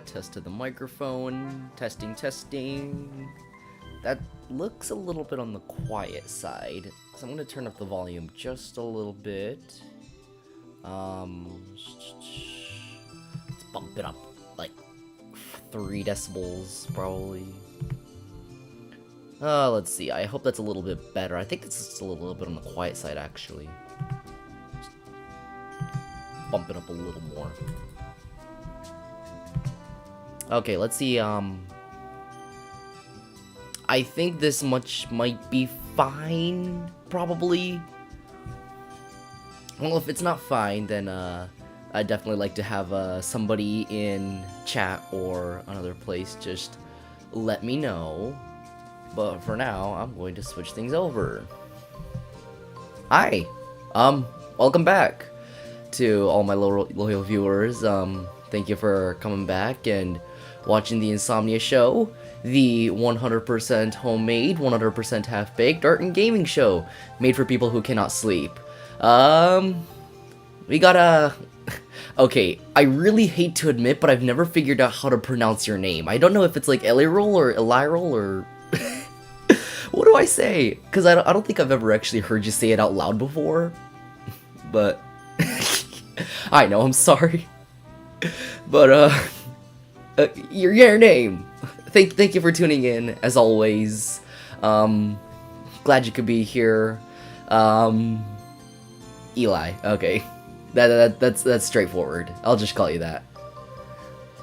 Test to the microphone. Testing, testing. That looks a little bit on the quiet side. So I'm gonna turn up the volume just a little bit. Let's bump it up like 3 decibels, probably. Let's see. I hope that's a little bit better. I think it's just a little bit on the quiet side, actually. Just bump it up a little more. Okay, let's see, I think this much might be fine, probably. Well, if it's not fine, then, I'd definitely like to have, somebody in chat or another place just let me know. But for now, I'm going to switch things over. Hi! Welcome back to all my loyal viewers. Thank you for coming back and watching the Insomnia Show, the 100% homemade, 100% half-baked art and gaming show made for people who cannot sleep. We got a... Okay, I really hate to admit, but I've never figured out how to pronounce your name. I don't know if it's like Elirol or Elirol or... What do I say? Because I don't think I've ever actually heard you say it out loud before. But... I know, I'm sorry. But, your name. Thank you for tuning in, as always. Glad you could be here. Eli. Okay, that's straightforward. I'll just call you that.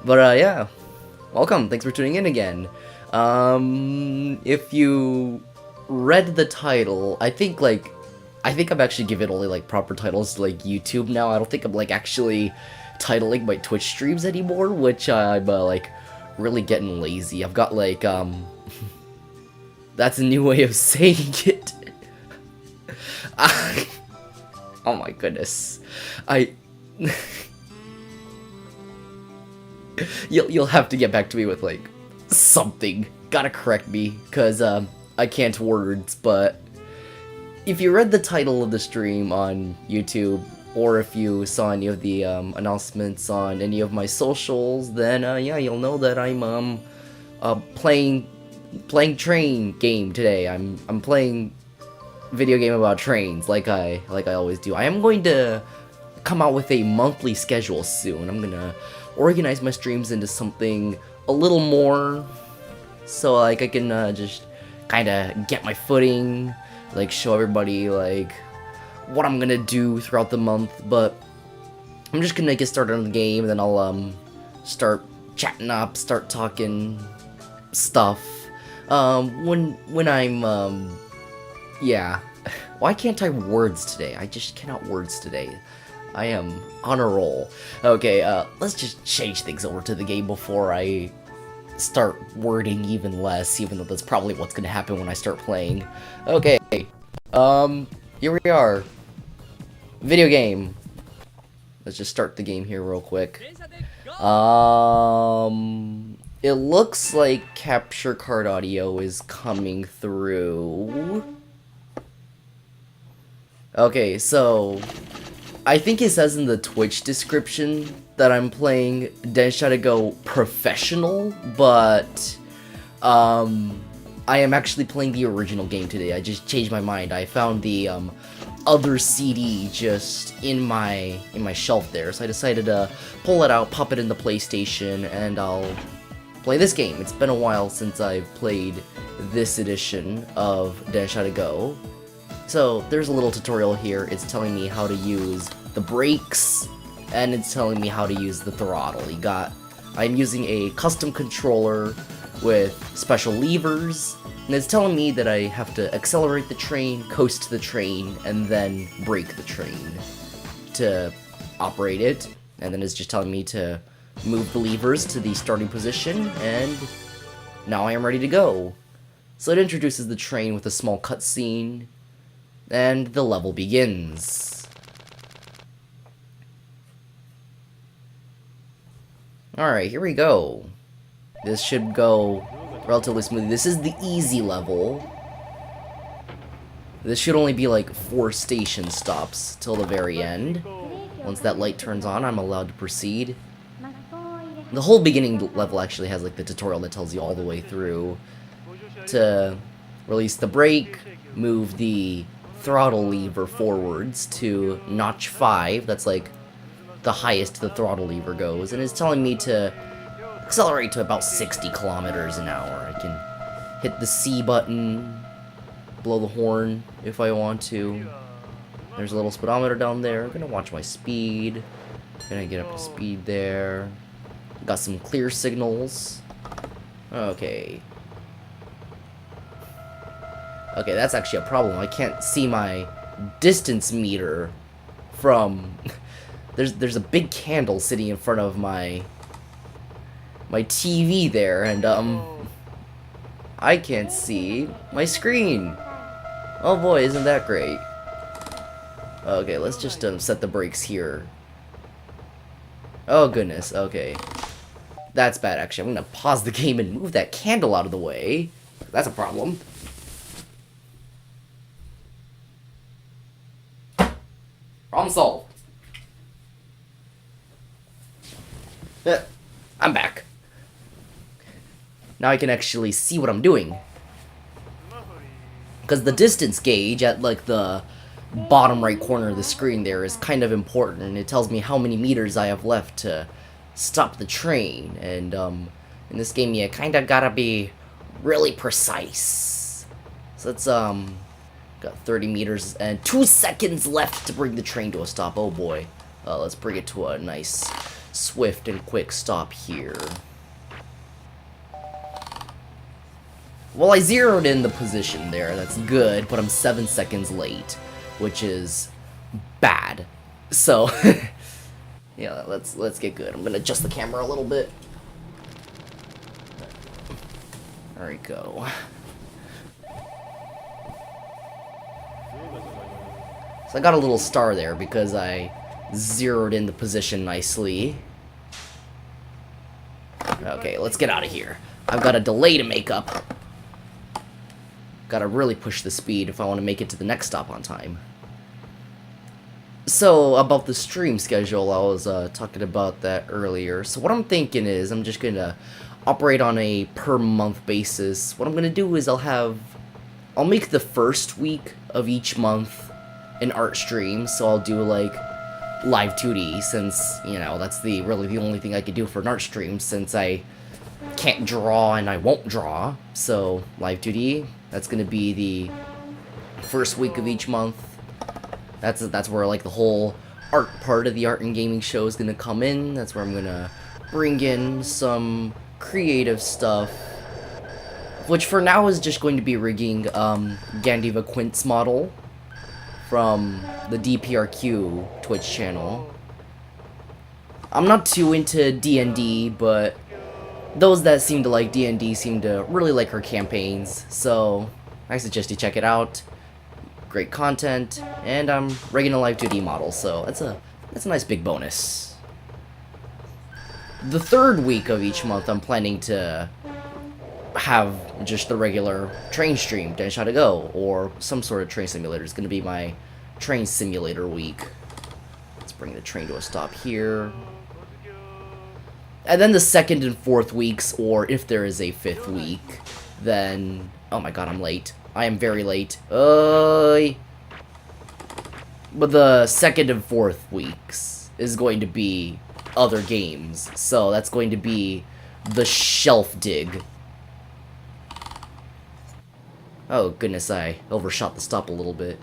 But yeah, welcome. Thanks for tuning in again. If you read the title, I think I've actually given only like proper titles to like YouTube now. I don't think I'm like actually titling my Twitch streams anymore, which I'm like really getting lazy. I've got like that's a new way of saying it. Oh my goodness. You'll have to get back to me with like something. Gotta correct me, cause I can't words, but if you read the title of the stream on YouTube, or if you saw any of the announcements on any of my socials, then yeah, you'll know that I'm playing train game today. I'm playing video game about trains, like I always do. I am going to come out with a monthly schedule soon. I'm gonna organize my streams into something a little more, so like I can just kind of get my footing, like show everybody like what I'm gonna do throughout the month. But I'm just gonna get started on the game, and then I'll start chatting up, start talking stuff. When I'm yeah. Why can't I words today? I just cannot words today. I am on a roll. Okay, let's just change things over to the game before I start wording even less, even though that's probably what's gonna happen when I start playing. Okay, here we are. Video game. Let's just start the game here real quick. It looks like capture card audio is coming through. Okay, so I think it says in the Twitch description that I'm playing Densha Go Professional, but I am actually playing the original game today. I just changed my mind. I found the other CD just in my shelf there, so I decided to pull it out, pop it in the PlayStation, and I'll play this game. It's been a while since I've played this edition of Densha Go. So there's a little tutorial here. It's telling me how to use the brakes, and it's telling me how to use the throttle. I'm using a custom controller with special levers, and it's telling me that I have to accelerate the train, coast the train, and then brake the train to operate it. And then it's just telling me to move the levers to the starting position, and now I am ready to go. So it introduces the train with a small cutscene, and the level begins. Alright, here we go. This should go relatively smoothly. This is the easy level. This should only be like 4 station stops till the very end. Once that light turns on, I'm allowed to proceed. The whole beginning level actually has like the tutorial that tells you all the way through to release the brake, move the throttle lever forwards to notch 5, that's like the highest the throttle lever goes, and it's telling me to accelerate to about 60 kilometers an hour. I can hit the C button, blow the horn if I want to. There's a little speedometer down there. I'm gonna watch my speed. Gonna get up to speed there. Got some clear signals. Okay. Okay, that's actually a problem. I can't see my distance meter from... There's a big candle sitting in front of my TV there, and I can't see my screen. Oh boy, isn't that great. Okay, let's just set the brakes here. Oh goodness, okay. That's bad actually. I'm gonna pause the game and move that candle out of the way. That's a problem. Problem solved. I'm back. Now I can actually see what I'm doing. Because the distance gauge at like the bottom right corner of the screen there is kind of important, and it tells me how many meters I have left to stop the train. And in this game you kinda gotta be really precise. So it's got 30 meters and 2 seconds left to bring the train to a stop. Oh boy. Let's bring it to a nice swift and quick stop here. Well, I zeroed in the position there, that's good, but I'm 7 seconds late, which is bad. So, yeah, let's get good. I'm gonna adjust the camera a little bit. There we go. So I got a little star there because I zeroed in the position nicely. Okay, let's get out of here. I've got a delay to make up. Gotta really push the speed if I want to make it to the next stop on time. So, about the stream schedule, I was talking about that earlier. So what I'm thinking is, I'm just gonna operate on a per month basis. What I'm gonna do is I'll make the first week of each month an art stream. So I'll do like live 2D, since, you know, that's really the only thing I could do for an art stream, since I can't draw and I won't draw. So live 2D, that's gonna be the first week of each month. That's where like the whole art part of the art and gaming show is gonna come in. That's where I'm gonna bring in some creative stuff, which for now is just going to be rigging Gandiva Quint's model from the DPRQ Twitch channel. I'm not too into D&D, but those that seem to like D&D seem to really like her campaigns, so I suggest you check it out. Great content, and I'm rigging a live 2D model, so that's a nice big bonus. The third week of each month, I'm planning to have just the regular train stream, Danish How to Go, or some sort of train simulator. It's going to be my train simulator week. Let's bring the train to a stop here. And then the second and fourth weeks, or if there is a fifth week, then... Oh my god, I'm late. I am very late. But the second and fourth weeks is going to be other games. So that's going to be the shelf dig. Oh goodness, I overshot the stop a little bit.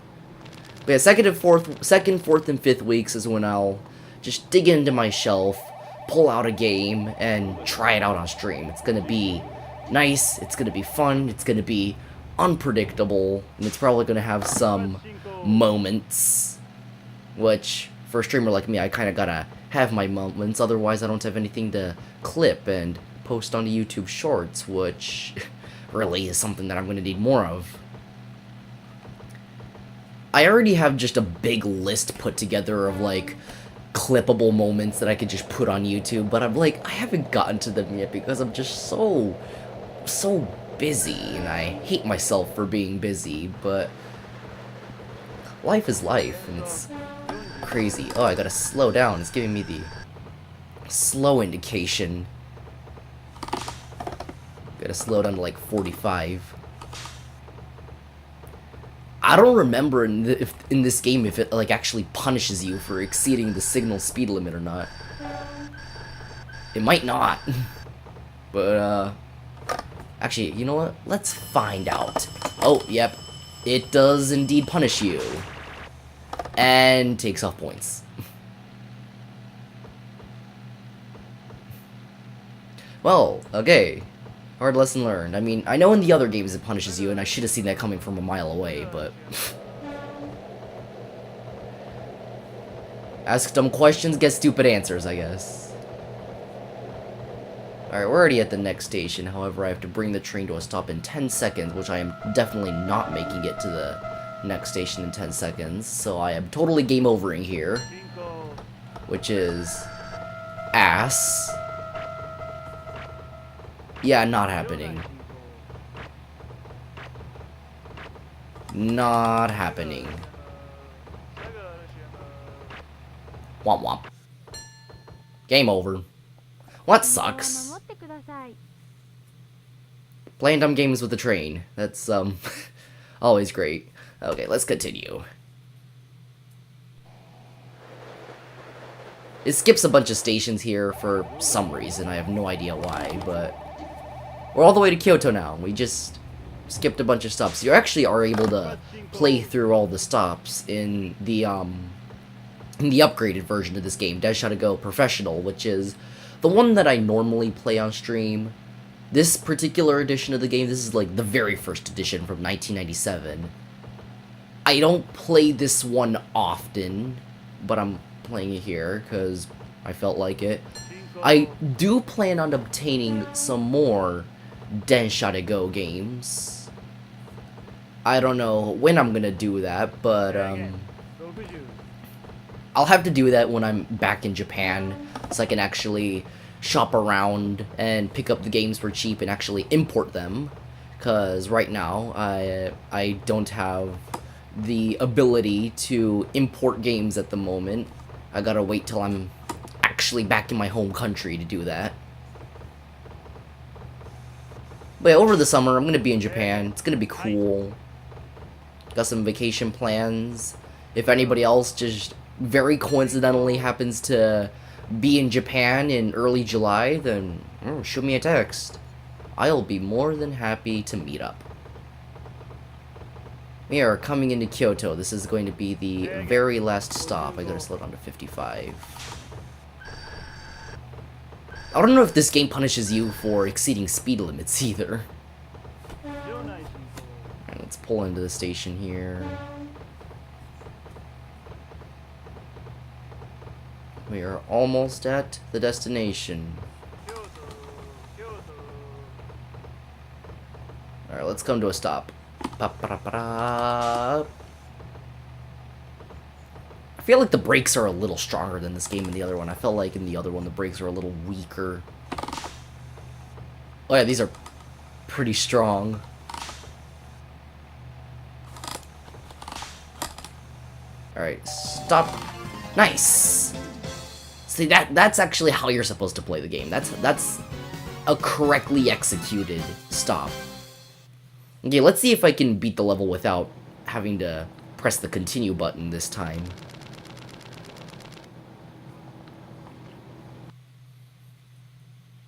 But yeah, second, fourth, and fifth weeks is when I'll just dig into my shelf, pull out a game, and try it out on stream. It's gonna be nice, it's gonna be fun, it's gonna be unpredictable, and it's probably gonna have some moments, which, for a streamer like me, I kinda gotta have my moments, otherwise I don't have anything to clip and post onto YouTube Shorts, which really is something that I'm gonna need more of. I already have just a big list put together of, like, clippable moments that I could just put on YouTube, but I'm like, I haven't gotten to them yet because I'm just so busy, and I hate myself for being busy, but life is life, and it's crazy. Oh, I gotta slow down. It's giving me the slow indication Gotta slow down to like 45. I don't remember in this game if it like actually punishes you for exceeding the signal speed limit or not. It might not. But actually, you know what? Let's find out. Oh, yep. It does indeed punish you. And takes off points. Well, okay. Hard lesson learned. I mean, I know in the other games it punishes you, and I should have seen that coming from a mile away, but... Ask dumb questions, get stupid answers, I guess. Alright, we're already at the next station. However, I have to bring the train to a stop in 10 seconds, which I am definitely not making it to the next station in 10 seconds. So I am totally game overing here. Which is... ass. Yeah, not happening. Not happening. Womp womp. Game over. Well, that sucks. Playing dumb games with the train. That's, always great. Okay, let's continue. It skips a bunch of stations here for some reason. I have no idea why, but... we're all the way to Kyoto now. We just skipped a bunch of stops. You actually are able to play through all the stops in the upgraded version of this game, Dead Shot to Go Professional, which is the one that I normally play on stream. This particular edition of the game, this is like the very first edition from 1997. I don't play this one often, but I'm playing it here because I felt like it. I do plan on obtaining some more Den Shot to Go games. I don't know when I'm gonna do that, but I'll have to do that when I'm back in Japan, so I can actually shop around and pick up the games for cheap and actually import them. Cause right now I don't have the ability to import games at the moment. I gotta wait till I'm actually back in my home country to do that. But yeah, over the summer, I'm gonna be in Japan. It's gonna be cool. Got some vacation plans. If anybody else just very coincidentally happens to be in Japan in early July, then shoot me a text. I'll be more than happy to meet up. We are coming into Kyoto. This is going to be the very last stop. I gotta slow down to 55. I don't know if this game punishes you for exceeding speed limits either. Right, let's pull into the station here. We are almost at the destination. Alright, let's come to a stop. I feel like the brakes are a little stronger than this game in the other one. I felt like in the other one the brakes are a little weaker. Oh yeah, these are pretty strong. Alright, stop. Nice! See, that's actually how you're supposed to play the game. That's a correctly executed stop. Okay, let's see if I can beat the level without having to press the continue button this time.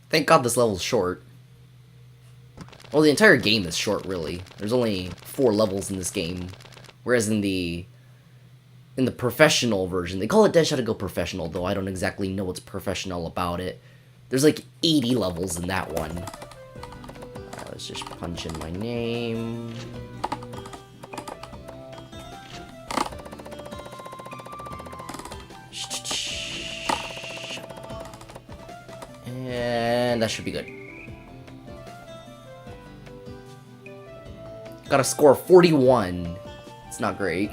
Thank God this level's short. Well, the entire game is short, really. There's only 4 levels in this game, whereas in the professional version, they call it Dead Shot to Go Professional, though I don't exactly know what's professional about it. There's like 80 levels in that one. Alright, let's just punch in my name. And that should be good. Got a score of 41. It's not great.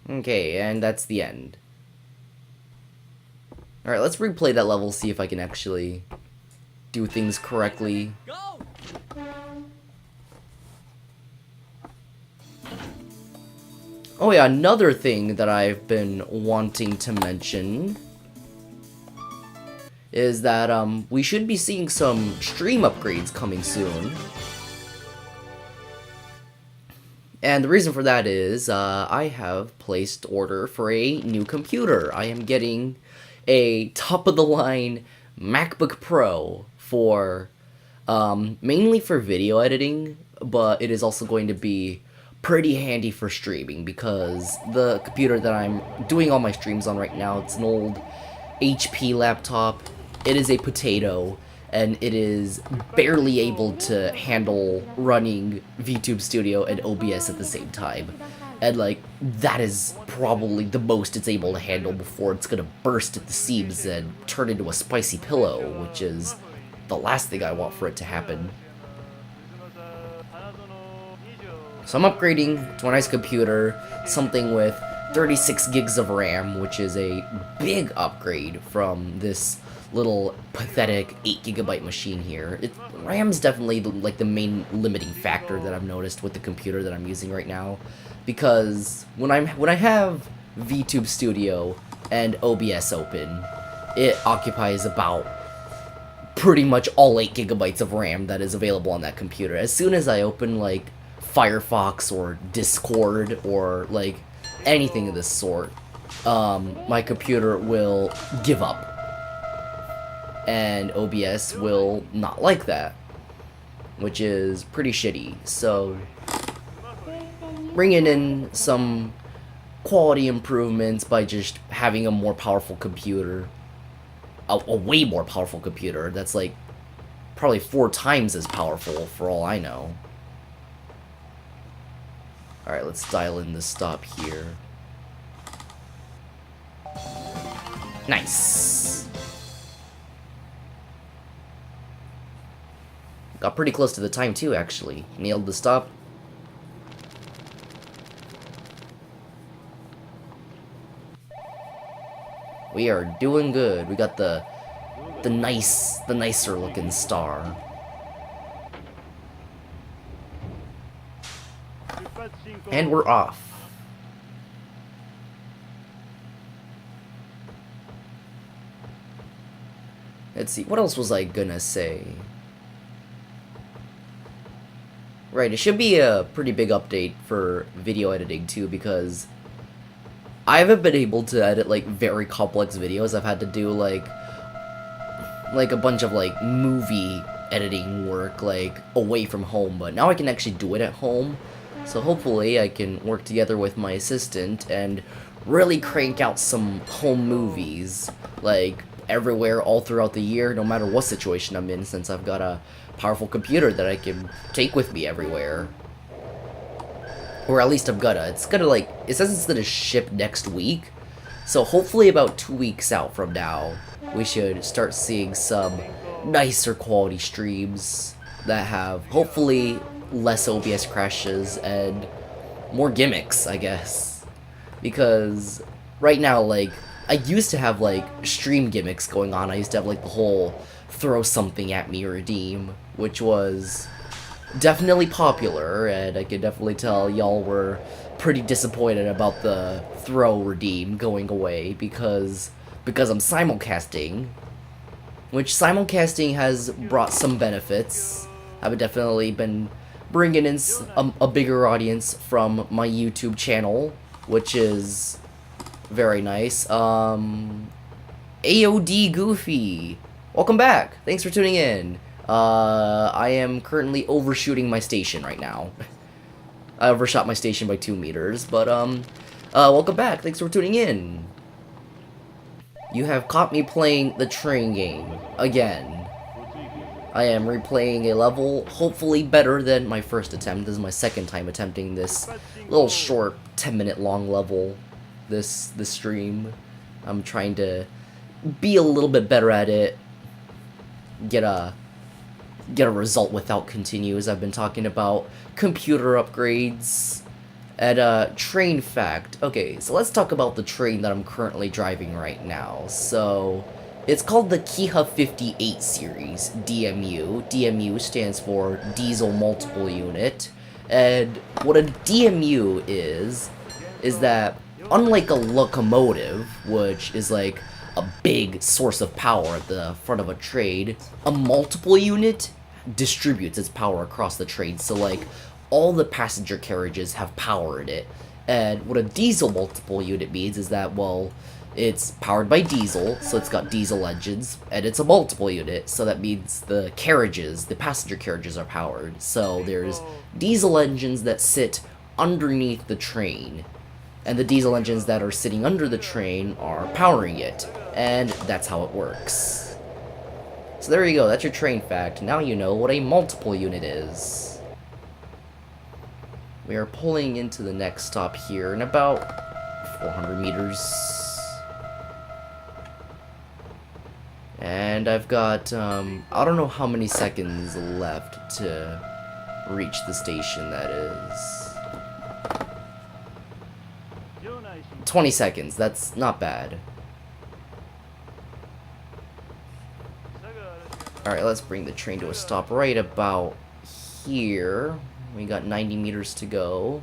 Okay, and that's the end. Alright, let's replay that level, see if I can actually do things correctly. Go! Oh yeah, another thing that I've been wanting to mention is that we should be seeing some stream upgrades coming soon. And the reason for that is I have placed order for a new computer. I am getting a top-of-the-line MacBook Pro for mainly for video editing, but it is also going to be pretty handy for streaming because the computer that I'm doing all my streams on right now, it's an old HP laptop. It is a potato, and it is barely able to handle running VTube Studio and OBS at the same time. And like, that is probably the most it's able to handle before it's gonna burst at the seams and turn into a spicy pillow, which is the last thing I want for it to happen. So I'm upgrading to a nice computer, something with 36 gigs of RAM, which is a big upgrade from this little pathetic 8GB machine here. RAM's definitely like the main limiting factor that I've noticed with the computer that I'm using right now, because when I have VTube Studio and OBS open, it occupies about pretty much all 8GB of RAM that is available on that computer. As soon as I open like Firefox or Discord or like anything of this sort, my computer will give up. And OBS will not like that, which is pretty shitty. So, bringing in some quality improvements by just having a more powerful computer, a way more powerful computer that's like probably 4 times as powerful for all I know. Alright, let's dial in the stop here. Nice. Got pretty close to the time too, actually. Nailed the stop. We are doing good. We got the nicer looking star. And we're off. Let's see, what else was I gonna say? Right, it should be a pretty big update for video editing too, because I haven't been able to edit like very complex videos. I've had to do like a bunch of like movie editing work like away from home, but now I can actually do it at home. So hopefully I can work together with my assistant and really crank out some home movies like everywhere all throughout the year, no matter what situation I'm in, since I've got a powerful computer that I can take with me everywhere. Or at least I'm gonna. It's gonna like, it says it's gonna ship next week, so hopefully about 2 weeks out from now, we should start seeing some nicer quality streams that have hopefully less OBS crashes and more gimmicks, I guess. Because right now, like, I used to have like stream gimmicks going on. I used to have like the whole throw something at me redeem, which was definitely popular, and I could definitely tell y'all were pretty disappointed about the throw redeem going away because I'm simulcasting, which simulcasting has brought some benefits. I've definitely been bringing in a bigger audience from my YouTube channel, which is very nice. AOD Goofy, welcome back. Thanks for tuning in. I am currently overshooting my station right now. I overshot my station by 2 meters, but welcome back. Thanks for tuning in. You have caught me playing the train game again. I am replaying a level, hopefully better than my first attempt. This is my second time attempting this little short 10-minute long level this stream. I'm trying to be a little bit better at it, get a result without continues. I've been talking about computer upgrades and train fact. Okay, so let's talk about the train that I'm currently driving right now. So it's called the Kiha 58 series, DMU. DMU stands for Diesel Multiple Unit. And what a DMU is that unlike a locomotive, which is like a big source of power at the front of a train, a multiple unit distributes its power across the train. So like all the passenger carriages have power in it. And what a diesel multiple unit means is that, well, it's powered by diesel, so it's got diesel engines, and it's a multiple unit, so that means the carriages, the passenger carriages are powered. So there's diesel engines that sit underneath the train, and the diesel engines that are sitting under the train are powering it, and that's how it works. So there you go, that's your train fact. Now you know what a multiple unit is. We are pulling into the next stop here in about 400 meters. And I've got, I don't know how many seconds left to reach the station, that is. 20 seconds, that's not bad. Alright, let's bring the train to a stop right about here. We got 90 meters to go.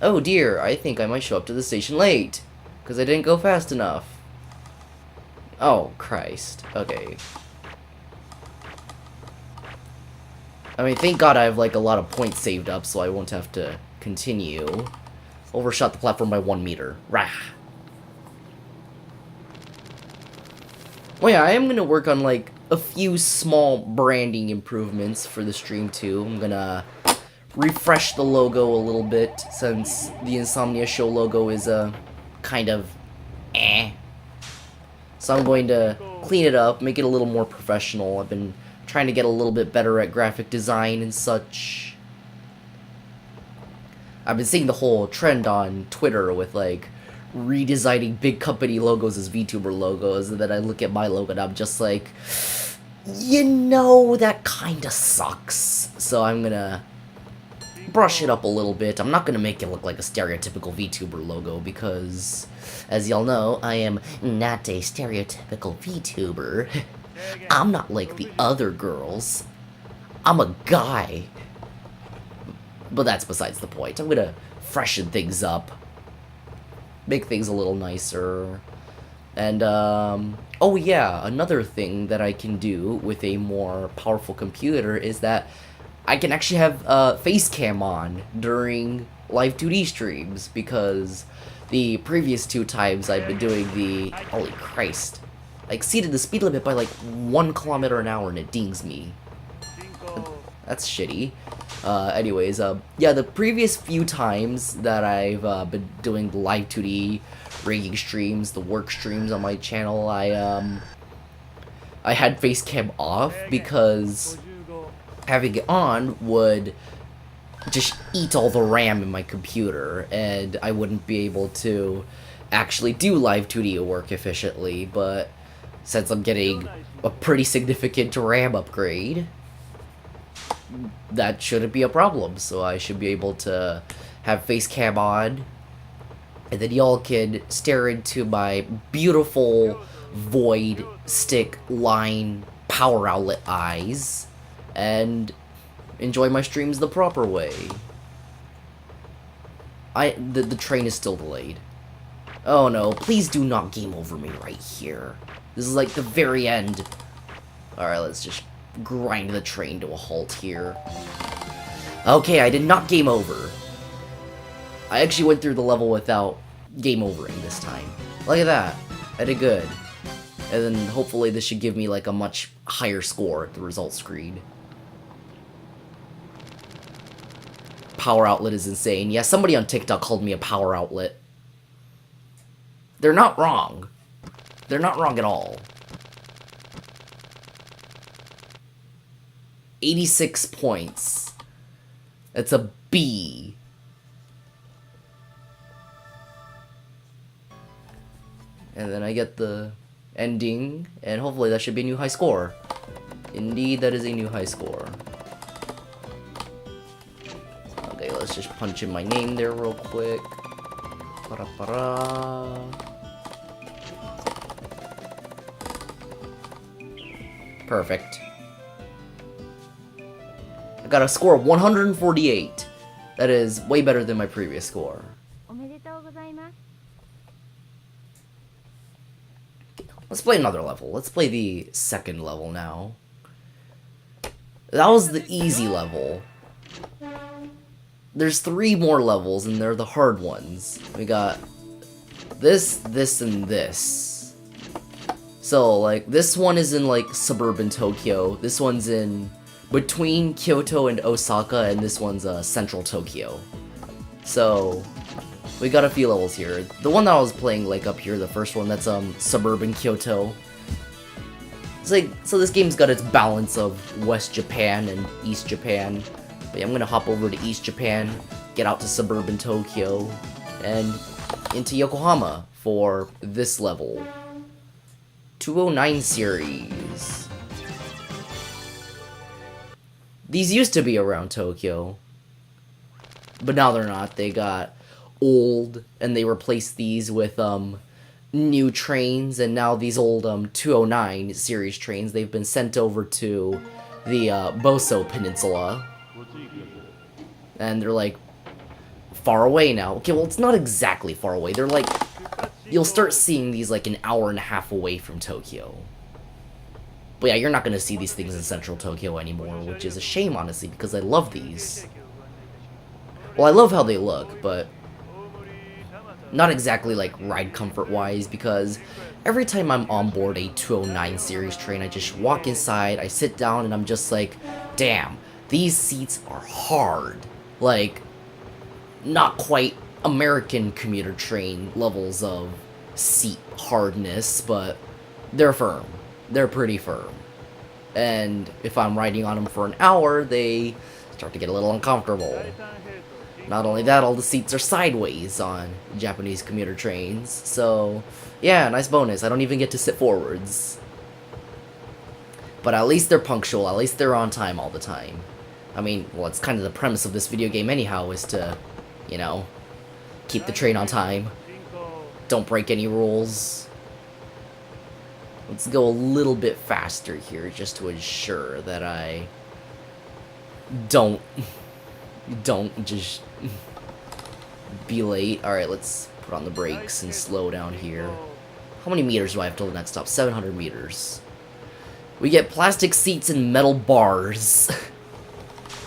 Oh dear, I think I might show up to the station late, because I didn't go fast enough. Oh, Christ. Okay. I mean, thank God I have, like, a lot of points saved up, so I won't have to continue. Overshot the platform by 1 meter. Rah! Well, yeah, I am gonna work on, like, a few small branding improvements for the stream, too. I'm gonna refresh the logo a little bit, since the Insomnia Show logo is, kind of eh. So I'm going to clean it up, make it a little more professional. I've been trying to get a little bit better at graphic design and such. I've been seeing the whole trend on Twitter with, like, redesigning big company logos as VTuber logos, and then I look at my logo and I'm just like, you know, that kinda sucks. So I'm gonna brush it up a little bit. I'm not gonna make it look like a stereotypical VTuber logo because, as y'all know, I am not a stereotypical VTuber. I'm not like the other girls. I'm a guy. But that's besides the point. I'm gonna freshen things up. Make things a little nicer. And, oh yeah, another thing that I can do with a more powerful computer is that I can actually have face cam on during live 2D streams, because the previous 2 times I've been doing the, holy Christ, I exceeded the speed limit by like 1 kilometer an hour and it dings me. That's shitty. Anyways, yeah, the previous few times that I've been doing the live 2D rigging streams, the work streams on my channel, I had face cam off because having it on would just eat all the RAM in my computer, and I wouldn't be able to actually do live 2D work efficiently. But since I'm getting a pretty significant RAM upgrade, that shouldn't be a problem, so I should be able to have face cam on, and then y'all can stare into my beautiful void stick line power outlet eyes and enjoy my streams the proper way. The train is still delayed. Oh no, please do not game over me right here. This is like the very end. Alright, let's just grind the train to a halt here. Okay, I did not game over. I actually went through the level without game overing this time. Look at that. I did good. And then hopefully this should give me like a much higher score at the results screen. Power outlet is insane. Yeah, somebody on TikTok called me a power outlet. They're not wrong. They're not wrong at all. 86 points. That's a B. And then I get the ending, and hopefully that should be a new high score. Indeed, that is a new high score. Okay, let's just punch in my name there real quick. Para-para. Perfect. I got a score of 148. That is way better than my previous score. Let's play another level. Let's play the second level now. That was the easy level. There's 3 more levels, and they're the hard ones. We got this, this, and this. So, like, this one is in, like, suburban Tokyo. This one's in between Kyoto and Osaka, and this one's central Tokyo. So, we got a few levels here. The one that I was playing, like, up here, the first one, that's suburban Kyoto. It's like, so this game's got its balance of West Japan and East Japan. But yeah, I'm gonna hop over to East Japan, get out to suburban Tokyo, and into Yokohama for this level. 209 series. These used to be around Tokyo, but now they're not. They got old, and they replaced these with new trains, and now these old 209 series trains, they've been sent over to the Boso Peninsula. And they're like far away now. Okay, well, it's not exactly far away. They're like, you'll start seeing these like an hour and a half away from Tokyo. But yeah, you're not gonna see these things in central Tokyo anymore, which is a shame, honestly, because I love these. Well, I love how they look, but not exactly like ride comfort wise, because every time I'm on board a 209 series train, I just walk inside, I sit down, and I'm just like, damn, these seats are hard. Like, not quite American commuter train levels of seat hardness, but they're firm. They're pretty firm. And if I'm riding on them for an hour, they start to get a little uncomfortable. Not only that, all the seats are sideways on Japanese commuter trains, so yeah, nice bonus. I don't even get to sit forwards. But at least they're punctual, at least they're on time all the time. I mean, well, it's kind of the premise of this video game anyhow, is to, you know, keep the train on time. Don't break any rules. Let's go a little bit faster here, just to ensure that I don't just be late. Alright, let's put on the brakes and slow down here. How many meters do I have till the next stop? 700 meters. We get plastic seats and metal bars.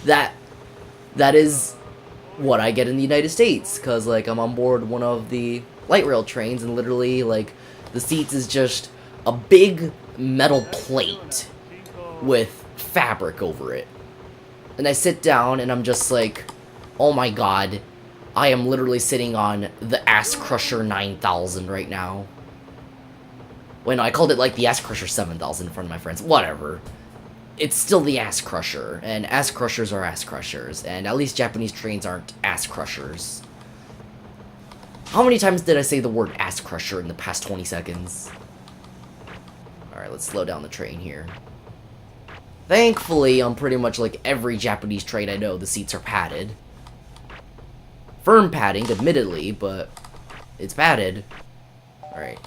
That is what I get in the United States, because, like, I'm on board one of the light rail trains, and literally, like, the seats is just a big metal plate with fabric over it. And I sit down, and I'm just like, oh my god, I am literally sitting on the Ass Crusher 9000 right now. Wait, no, I called it, like, the Ass Crusher 7000 in front of my friends. Whatever. It's still the Ass Crusher, and Ass Crushers are Ass Crushers, and at least Japanese trains aren't Ass Crushers. How many times did I say the word Ass Crusher in the past 20 seconds? Alright, let's slow down the train here. Thankfully, on pretty much like every Japanese train I know, the seats are padded. Firm padding, admittedly, but it's padded. Alright.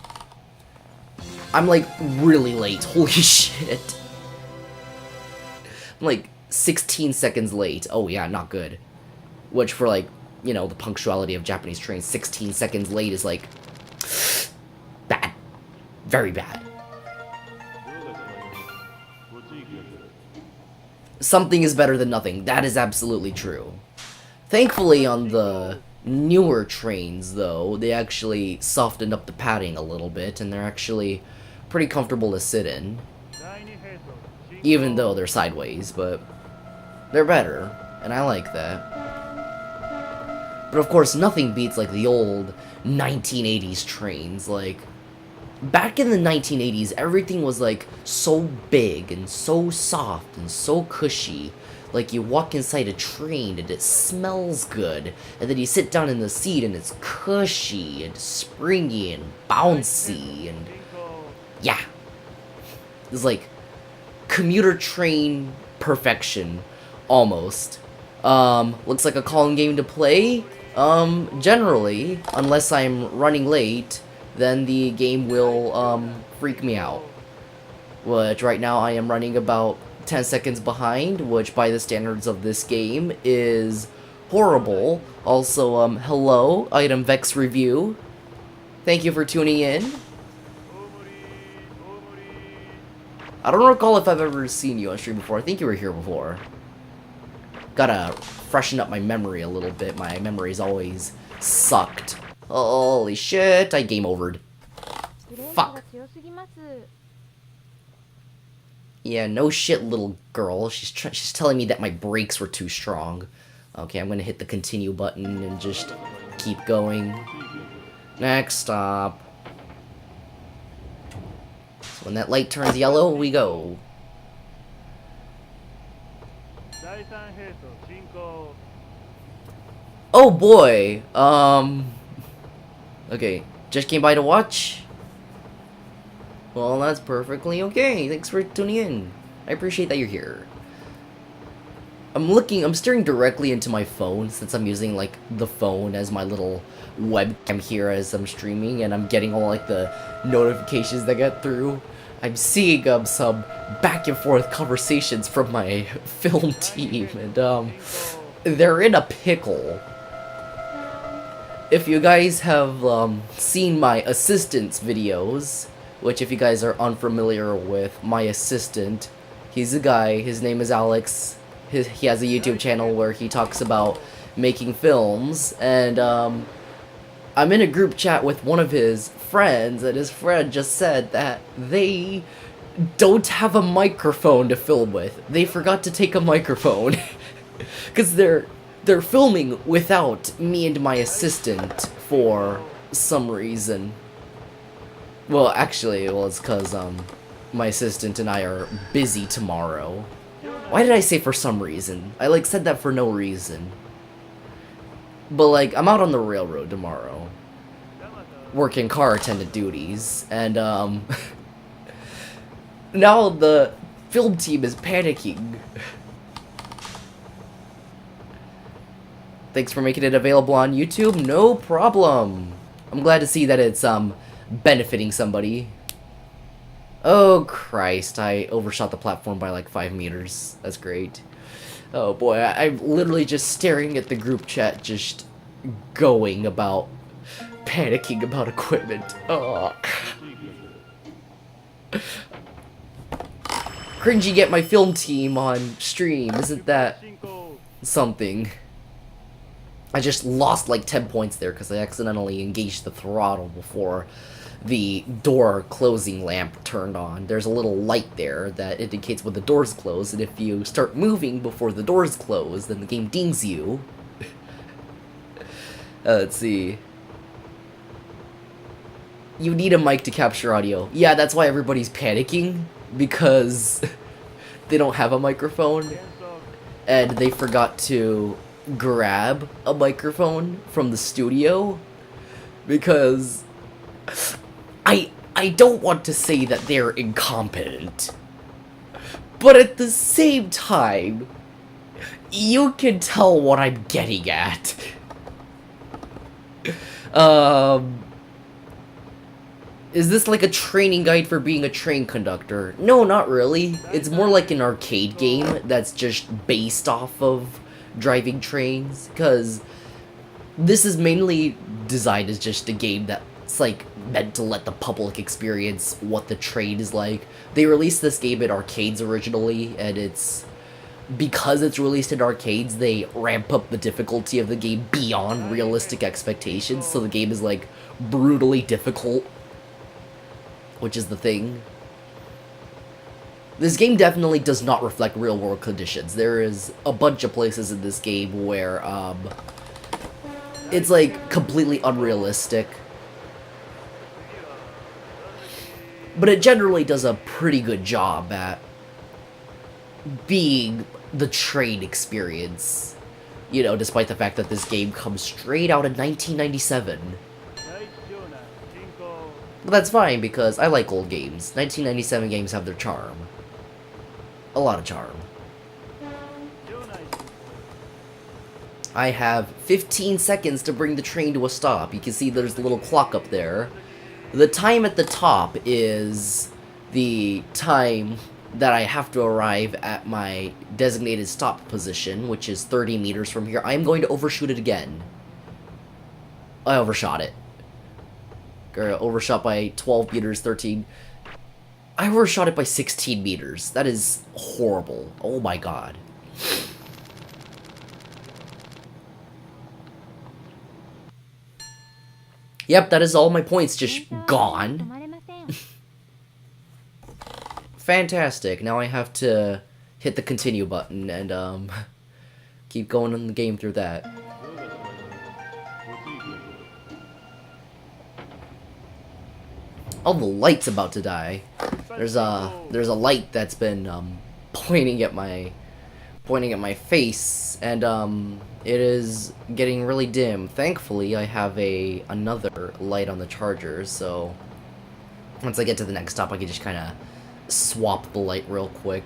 I'm like really late, holy shit. I'm like 16 seconds late. Oh yeah, not good. Which for like, you know, the punctuality of Japanese trains, 16 seconds late is like bad. Very bad. Something is better than nothing. That is absolutely true. Thankfully, on the newer trains, though, they actually softened up the padding a little bit, and they're actually pretty comfortable to sit in. Even though they're sideways, but they're better, and I like that. But of course, nothing beats like the old 1980s trains. Like, back in the 1980s, everything was like so big and so soft and so cushy. Like, you walk inside a train and it smells good, and then you sit down in the seat and it's cushy and springy and bouncy, and yeah, it's like commuter train perfection, almost. Looks like a calm game to play. Generally, unless I'm running late, then the game will freak me out. Which right now I am running about 10 seconds behind, which by the standards of this game is horrible. Also, hello, Item Vex Review. Thank you for tuning in. I don't recall if I've ever seen you on stream before. I think you were here before. Gotta freshen up my memory a little bit. My memory's always sucked. Holy shit, I game overed. Fuck. Yeah, no shit, little girl. She's telling me that my brakes were too strong. Okay, I'm gonna hit the continue button and just keep going. Next stop. So when that light turns yellow, we go. Oh boy. Okay, just came by to watch. Well, that's perfectly okay. Thanks for tuning in. I appreciate that you're here. I'm staring directly into my phone since I'm using like the phone as my little webcam here as I'm streaming, and I'm getting all like the notifications that get through. I'm seeing some back and forth conversations from my film team, and they're in a pickle. If you guys have seen my assistant's videos, which if you guys are unfamiliar with my assistant, he's a guy, his name is Alex. He has a YouTube channel where he talks about making films, and I'm in a group chat with one of his friends, and his friend just said that they don't have a microphone to film with. They forgot to take a microphone because they're filming without me and my assistant for some reason. Well, actually, it's because my assistant and I are busy tomorrow. Why did I say for some reason? I like said that for no reason. But like, I'm out on the railroad tomorrow, working car attendant duties, and now the film team is panicking. Thanks for making it available on YouTube. No problem. I'm glad to see that it's benefiting somebody. Oh Christ, I overshot the platform by like 5 meters. That's great. Oh boy, I'm literally just staring at the group chat, just going about, panicking about equipment. Oh. Cringy get my film team on stream, isn't that something? I just lost like 10 points there because I accidentally engaged the throttle before the door closing lamp turned on. There's a little light there that indicates when the door's closed, and if you start moving before the door's closed, then the game dings you. Let's see. You need a mic to capture audio. Yeah, that's why everybody's panicking, because they don't have a microphone, and they forgot to grab a microphone from the studio, because I don't want to say that they're incompetent, but at the same time, you can tell what I'm getting at. Is this like a training guide for being a train conductor? No, not really. It's more like an arcade game that's just based off of driving trains, because this is mainly designed as just a game that's like meant to let the public experience what the train is like. They released this game in arcades originally, and because it's released in arcades, they ramp up the difficulty of the game beyond realistic expectations, so the game is like brutally difficult, which is the thing. This game definitely does not reflect real world conditions. There is a bunch of places in this game where it's like completely unrealistic, but it generally does a pretty good job at being the train experience, you know, despite the fact that this game comes straight out in 1997. But that's fine, because I like old games. 1997 games have their charm. A lot of charm. I have 15 seconds to bring the train to a stop. You can see there's a little clock up there. The time at the top is the time that I have to arrive at my designated stop position, which is 30 meters from here. I'm going to overshoot it again. I overshot it. Overshot by 12 meters, 13. I overshot it by 16 meters. That is horrible. Oh my god. Yep, that is all my points just gone. Fantastic. Now I have to hit the continue button and keep going in the game through that. Oh, the light's about to die. There's a light that's been pointing at my face, and it is getting really dim. Thankfully, I have another light on the charger, so once I get to the next stop, I can just kind of swap the light real quick.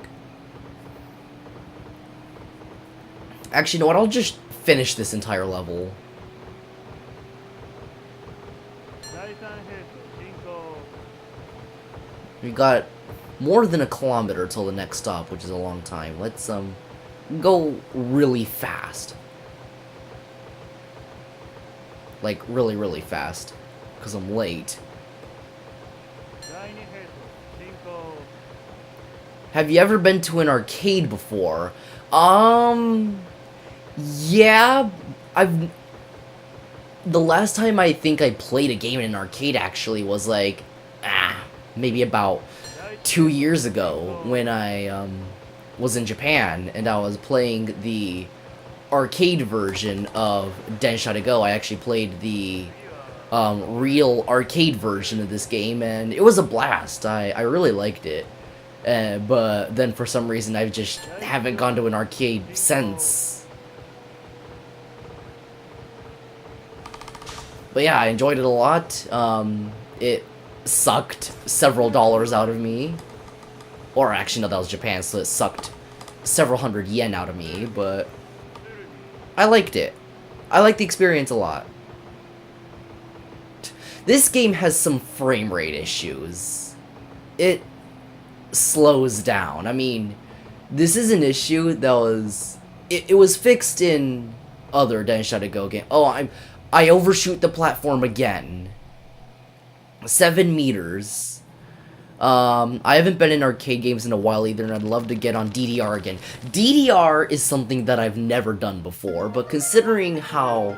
Actually, you know what? I'll just finish this entire level. We got more than a kilometer till the next stop, which is a long time. Let's go really fast. Like really, really fast, because I'm late. Have you ever been to an arcade before? Yeah, the last time I think I played a game in an arcade actually was like, maybe about 2 years ago when I was in Japan and I was playing the arcade version of Densha to Go. I actually played the real arcade version of this game, and it was a blast. I really liked it. But then for some reason I just haven't gone to an arcade since. But yeah, I enjoyed it a lot. It sucked several dollars out of me. Or actually, no, that was Japan, so it sucked several hundred yen out of me, but I liked it. I liked the experience a lot. This game has some frame rate issues. It slows down. I mean, this is an issue that was... It was fixed in other Densha to Go games. Oh, I overshoot the platform again. 7 meters. I haven't been in arcade games in a while either, and I'd love to get on DDR again. DDR is something that I've never done before, but considering how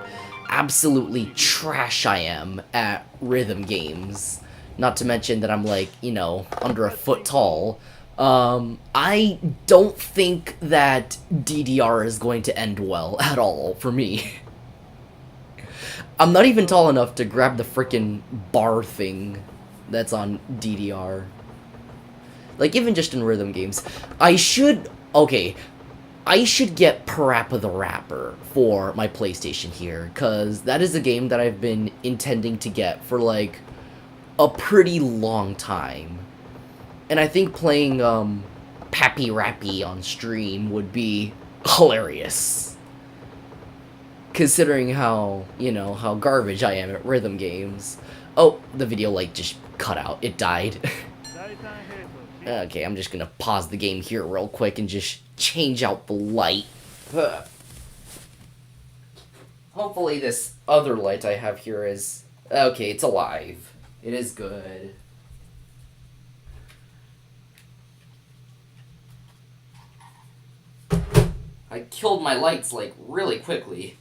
absolutely trash I am at rhythm games, not to mention that I'm like, you know, under a foot tall, I don't think that DDR is going to end well at all for me. I'm not even tall enough to grab the frickin' bar thing that's on DDR. Like, even just in rhythm games. I should get Parappa the Rapper for my PlayStation here, because that is a game that I've been intending to get for, like, a pretty long time. And I think playing, Pappy Rappy on stream would be hilarious. Considering how, you know, how garbage I am at rhythm games. Oh, the video light just cut out. It died. Okay, I'm just gonna pause the game here real quick and just change out the light. Hopefully this other light I have here is... Okay, it's alive. It is good. I killed my lights, like, really quickly.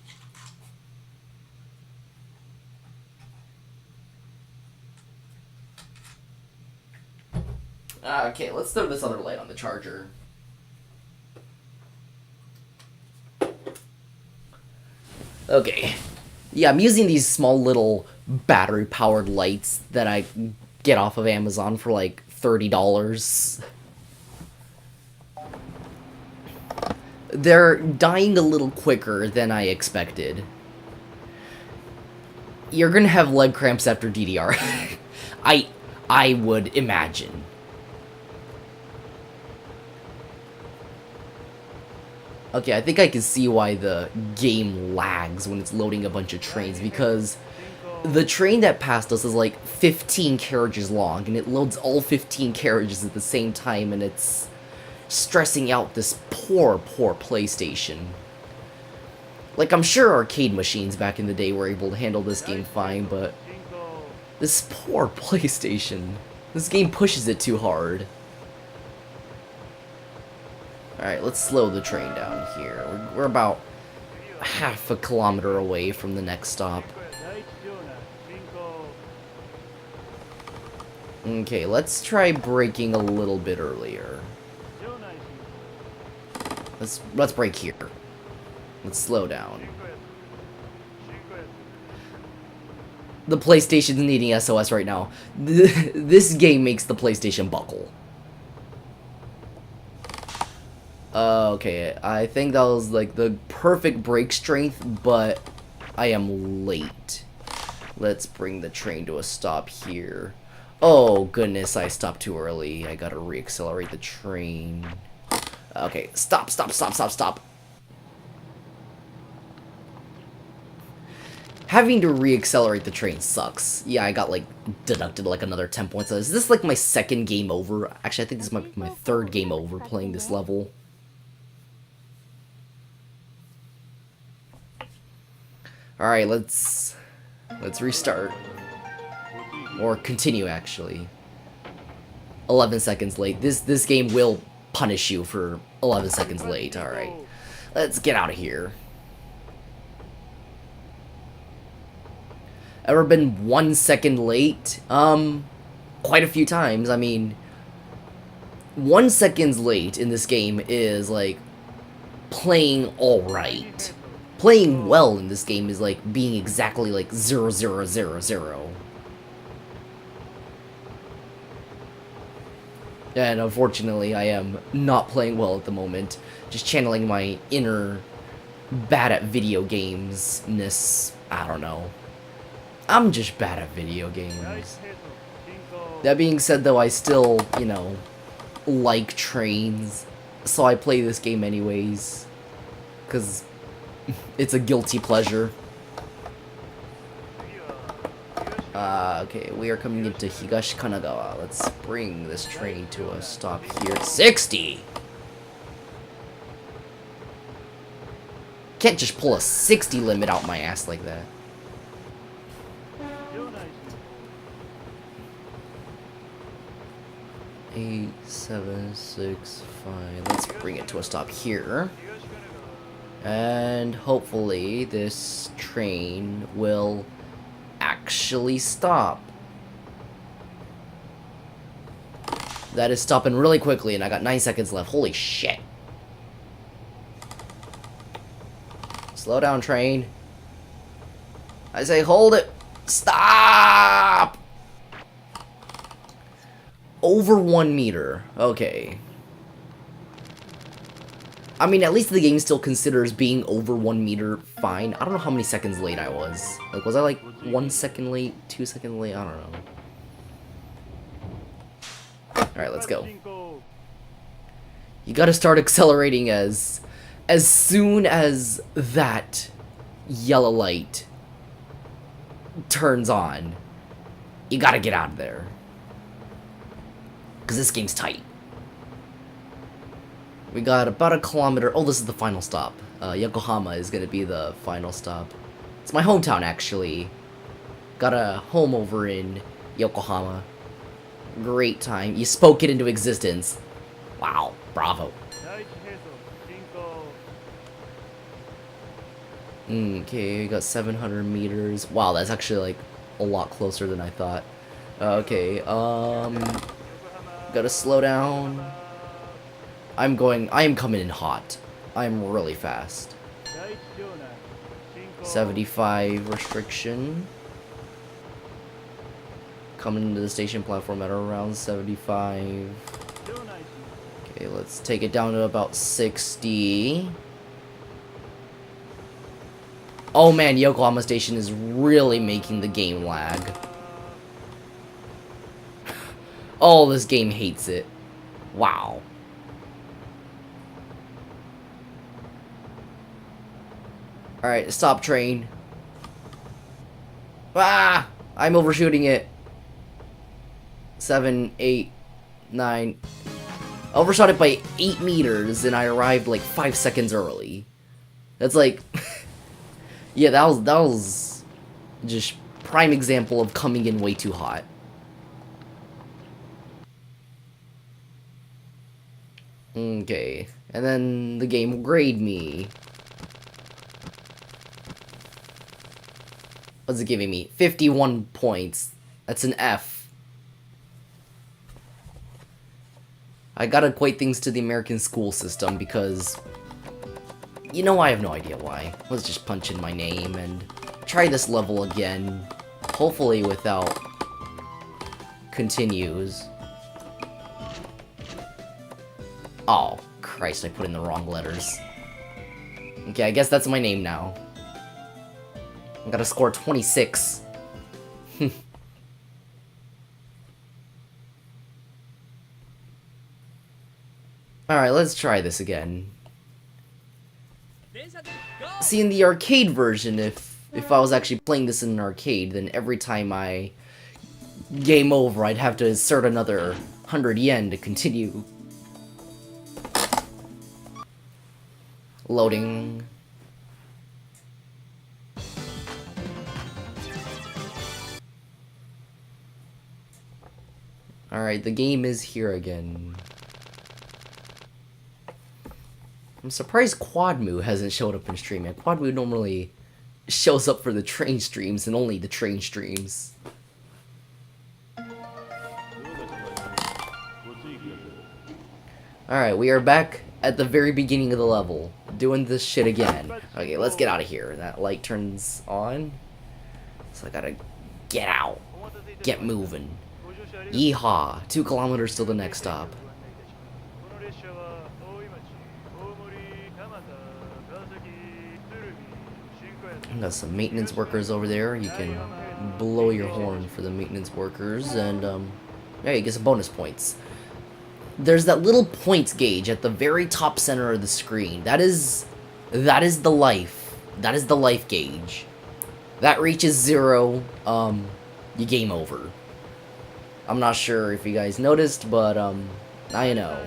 Okay, let's throw this other light on the charger. Okay. Yeah, I'm using these small little battery-powered lights that I get off of Amazon for like $30. They're dying a little quicker than I expected. You're gonna have leg cramps after DDR. I would imagine. Okay, I think I can see why the game lags when it's loading a bunch of trains, because the train that passed us is like 15 carriages long, and it loads all 15 carriages at the same time, and it's stressing out this poor PlayStation. Like, I'm sure arcade machines back in the day were able to handle this game fine, but this poor PlayStation. This game pushes it too hard. Alright, let's slow the train down here. We're about half a kilometer away from the next stop. Okay, let's try braking a little bit earlier. Let's brake here. Let's slow down. The PlayStation's needing SOS right now. This game makes the PlayStation buckle. Okay, I think that was like the perfect brake strength, but I am late. Let's bring the train to a stop here. Oh goodness, I stopped too early. I gotta reaccelerate the train. Okay, stop. Having to reaccelerate the train sucks. Yeah, I got like deducted like another 10 points. Is this like my second game over? Actually, I think this is my third game over playing this level. Alright, let's restart. Or continue, actually. 11 seconds late. This game will punish you for 11 seconds late. Alright. Let's get out of here. Ever been 1 second late? Quite a few times. I mean, 1 second late in this game is like playing alright. Playing well in this game is like being exactly like 0000. And unfortunately, I am not playing well at the moment. Just channeling my inner bad at video games-ness. I don't know. I'm just bad at video games. That being said, though, I still, you know, like trains. So I play this game anyways. Because it's a guilty pleasure. Okay, we are coming into Higashi Kanagawa. Let's bring this train to a stop here. 60! Can't just pull a 60 limit out my ass like that. Eight, 7, 6, 5. Let's bring it to a stop here. And hopefully this train will actually stop. That is stopping really quickly, and I got 9 seconds left. Holy shit. Slow down, train. I say hold it. Stop! Over 1 meter. Okay. I mean, at least the game still considers being over 1 meter fine. I don't know how many seconds late I was. Like, was I like 1 second late, 2 seconds late? I don't know. Alright, let's go. You gotta start accelerating as soon as that yellow light turns on. You gotta get out of there. Because this game's tight. We got about a kilometer. Oh, this is the final stop. Yokohama is going to be the final stop. It's my hometown, actually. Got a home over in Yokohama. Great time. You spoke it into existence. Wow. Bravo. Okay, we got 700 meters. Wow, that's actually, like, a lot closer than I thought. Okay, gotta slow down. I am coming in hot. I'm really fast. 75 restriction. Coming into the station platform at around 75. Okay, let's take it down to about 60. Oh man, Yokohama Station is really making the game lag. Oh, this game hates it. Wow. Alright, stop train. Ah! I'm overshooting it. 7, 8, 9. I overshot it by 8 meters and I arrived like 5 seconds early. That's like... yeah, that was just prime example of coming in way too hot. Okay, and then the game will grade me. What's it giving me? 51 points. That's an F. I gotta equate things to the American school system because, you know, I have no idea why. Let's just punch in my name and try this level again. Hopefully without continues. Oh, Christ, I put in the wrong letters. Okay, I guess that's my name now. I gotta score 26. Alright, let's try this again. See, in the arcade version, if I was actually playing this in an arcade, then every time I game over, I'd have to insert another 100 yen to continue. Loading. Alright, the game is here again. I'm surprised Quadmu hasn't showed up in stream yet. Quadmu normally shows up for the train streams and only the train streams. Alright, we are back at the very beginning of the level, doing this shit again. Okay, let's get out of here. That light turns on, so I gotta get out, get moving. Yeehaw, 2 kilometers to the next stop. Got some maintenance workers over there. You can blow your horn for the maintenance workers, and yeah, you get some bonus points. There's that little points gauge at the very top center of the screen. That is the life. That is the life gauge. That reaches 0, you game over. I'm not sure if you guys noticed, but I know.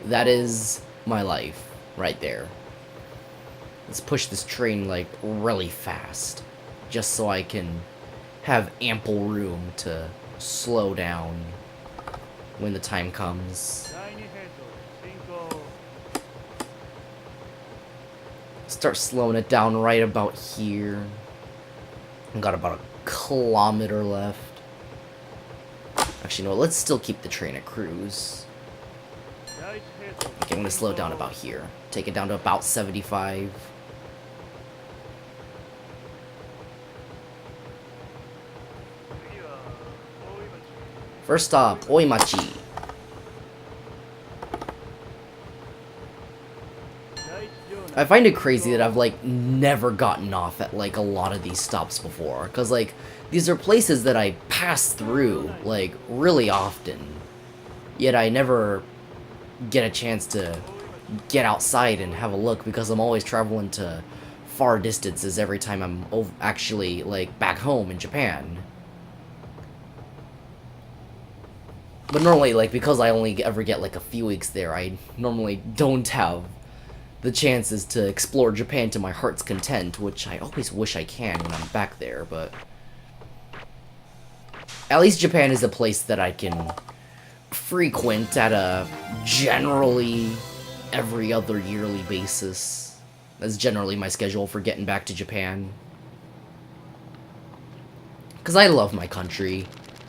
That is my life right there. Let's push this train like really fast, just so I can have ample room to slow down when the time comes. Start slowing it down right about here. I've got about a kilometer left. Actually, no, let's still keep the train at cruise. Okay, I'm gonna slow it down about here. Take it down to about 75. First stop, Oimachi. I find it crazy that I've, like, never gotten off at, like, a lot of these stops before. Because, like, these are places that I pass through, like, really often. Yet I never get a chance to get outside and have a look because I'm always traveling to far distances every time I'm actually, like, back home in Japan. But normally, like, because I only ever get, like, a few weeks there, I normally don't have the chances to explore Japan to my heart's content, which I always wish I can when I'm back there, but at least Japan is a place that I can frequent at a generally every other yearly basis. That's generally my schedule for getting back to Japan. Because I love my country,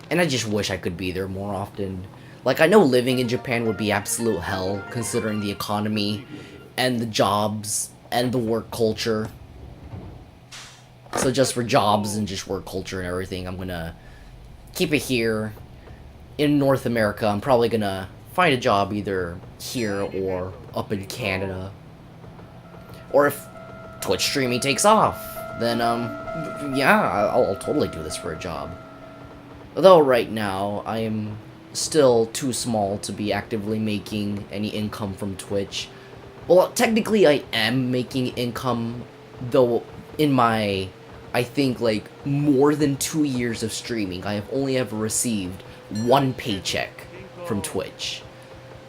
and I just wish I could be there more often. Like, I know living in Japan would be absolute hell, considering the economy, and the jobs, and the work culture. So just for jobs and just work culture and everything, I'm gonna keep it here. In North America, I'm probably gonna find a job either here or up in Canada. Or if Twitch streaming takes off, then, yeah, I'll totally do this for a job. Although right now, I am still too small to be actively making any income from Twitch. Well, technically I am making income, though in my, I think, like, more than 2 years of streaming, I have only ever received 1 paycheck from Twitch.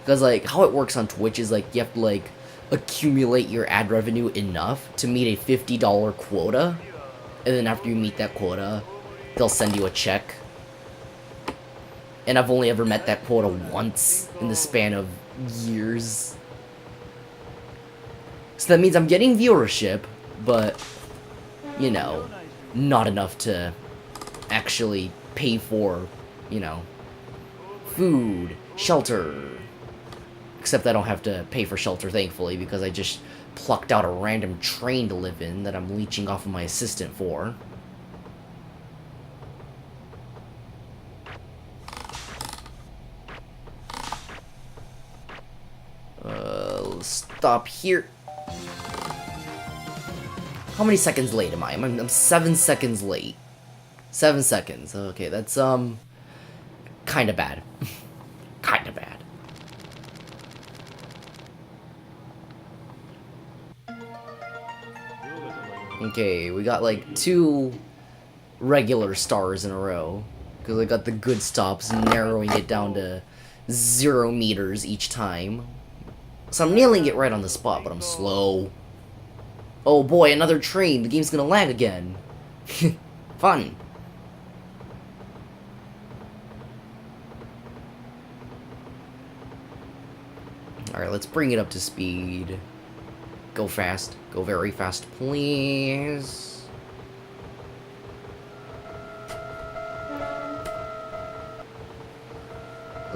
Because, like, how it works on Twitch is, like, you have to, like, accumulate your ad revenue enough to meet a $50 quota, and then after you meet that quota, they'll send you a check. And I've only ever met that quota once in the span of years. So that means I'm getting viewership, but, you know, not enough to actually pay for, you know, food, shelter. Except I don't have to pay for shelter, thankfully, because I just plucked out a random train to live in that I'm leeching off of my assistant for. Stop here. How many seconds late am I? I'm 7 seconds late. 7 seconds. Okay, that's, kinda bad. Kinda bad. Okay, we got like 2 regular stars in a row. Because I got the good stops, narrowing it down to 0 meters each time. So I'm nailing it right on the spot, but I'm slow. Oh boy, another train. The game's gonna lag again. Fun. Alright, let's bring it up to speed. Go fast. Go very fast, please.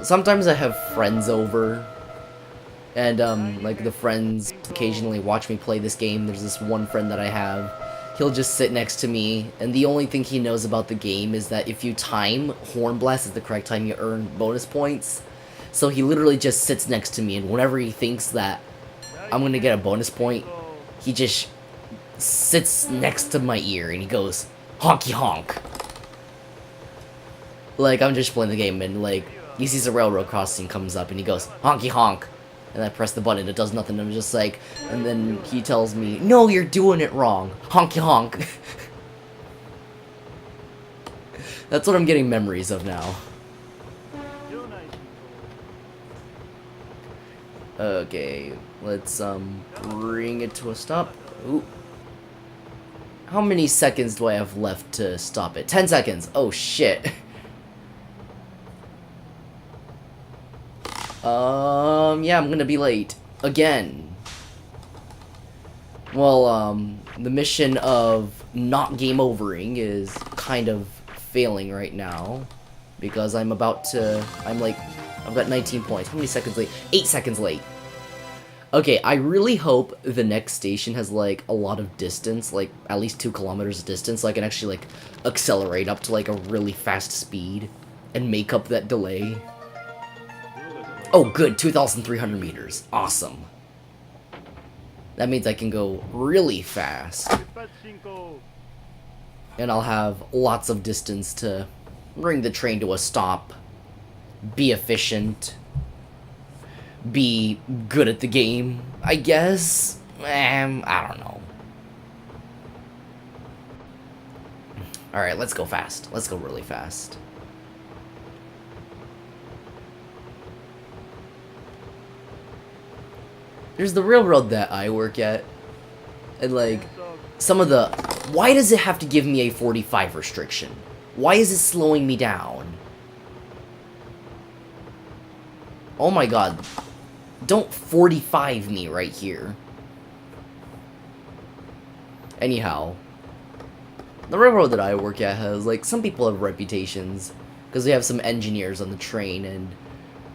Sometimes I have friends over, and, like, the friends occasionally watch me play this game. There's this one friend that I have. He'll just sit next to me, and the only thing he knows about the game is that if you time Horn Blast at the correct time, you earn bonus points. So he literally just sits next to me, and whenever he thinks that I'm gonna get a bonus point, he just sits next to my ear, and he goes, honky honk. Like, I'm just playing the game, and, like, he sees a railroad crossing comes up, and he goes, honky honk. And I press the button, it does nothing, I'm just like, and then he tells me, no, you're doing it wrong. Honky honk. That's what I'm getting memories of now. Okay, let's, bring it to a stop. Ooh. How many seconds do I have left to stop it? 10 seconds. Oh, shit. Yeah, I'm gonna be late. Again. Well, the mission of not game overing is kind of failing right now. Because I'm about to... I've got 19 points. How many seconds late? 8 seconds late. Okay, I really hope the next station has, like, a lot of distance, like, at least 2 kilometers of distance, so I can actually, like, accelerate up to, like, a really fast speed and make up that delay. Oh, good, 2,300 meters. Awesome. That means I can go really fast. And I'll have lots of distance to bring the train to a stop, be efficient, be good at the game, I guess. I don't know. Alright, let's go fast. Let's go really fast. There's the railroad that I work at, and, like, some of the... Why does it have to give me a 45 restriction? Why is it slowing me down? Oh my god. Don't 45 me right here. Anyhow, the railroad that I work at has, like, some people have reputations, because we have some engineers on the train, and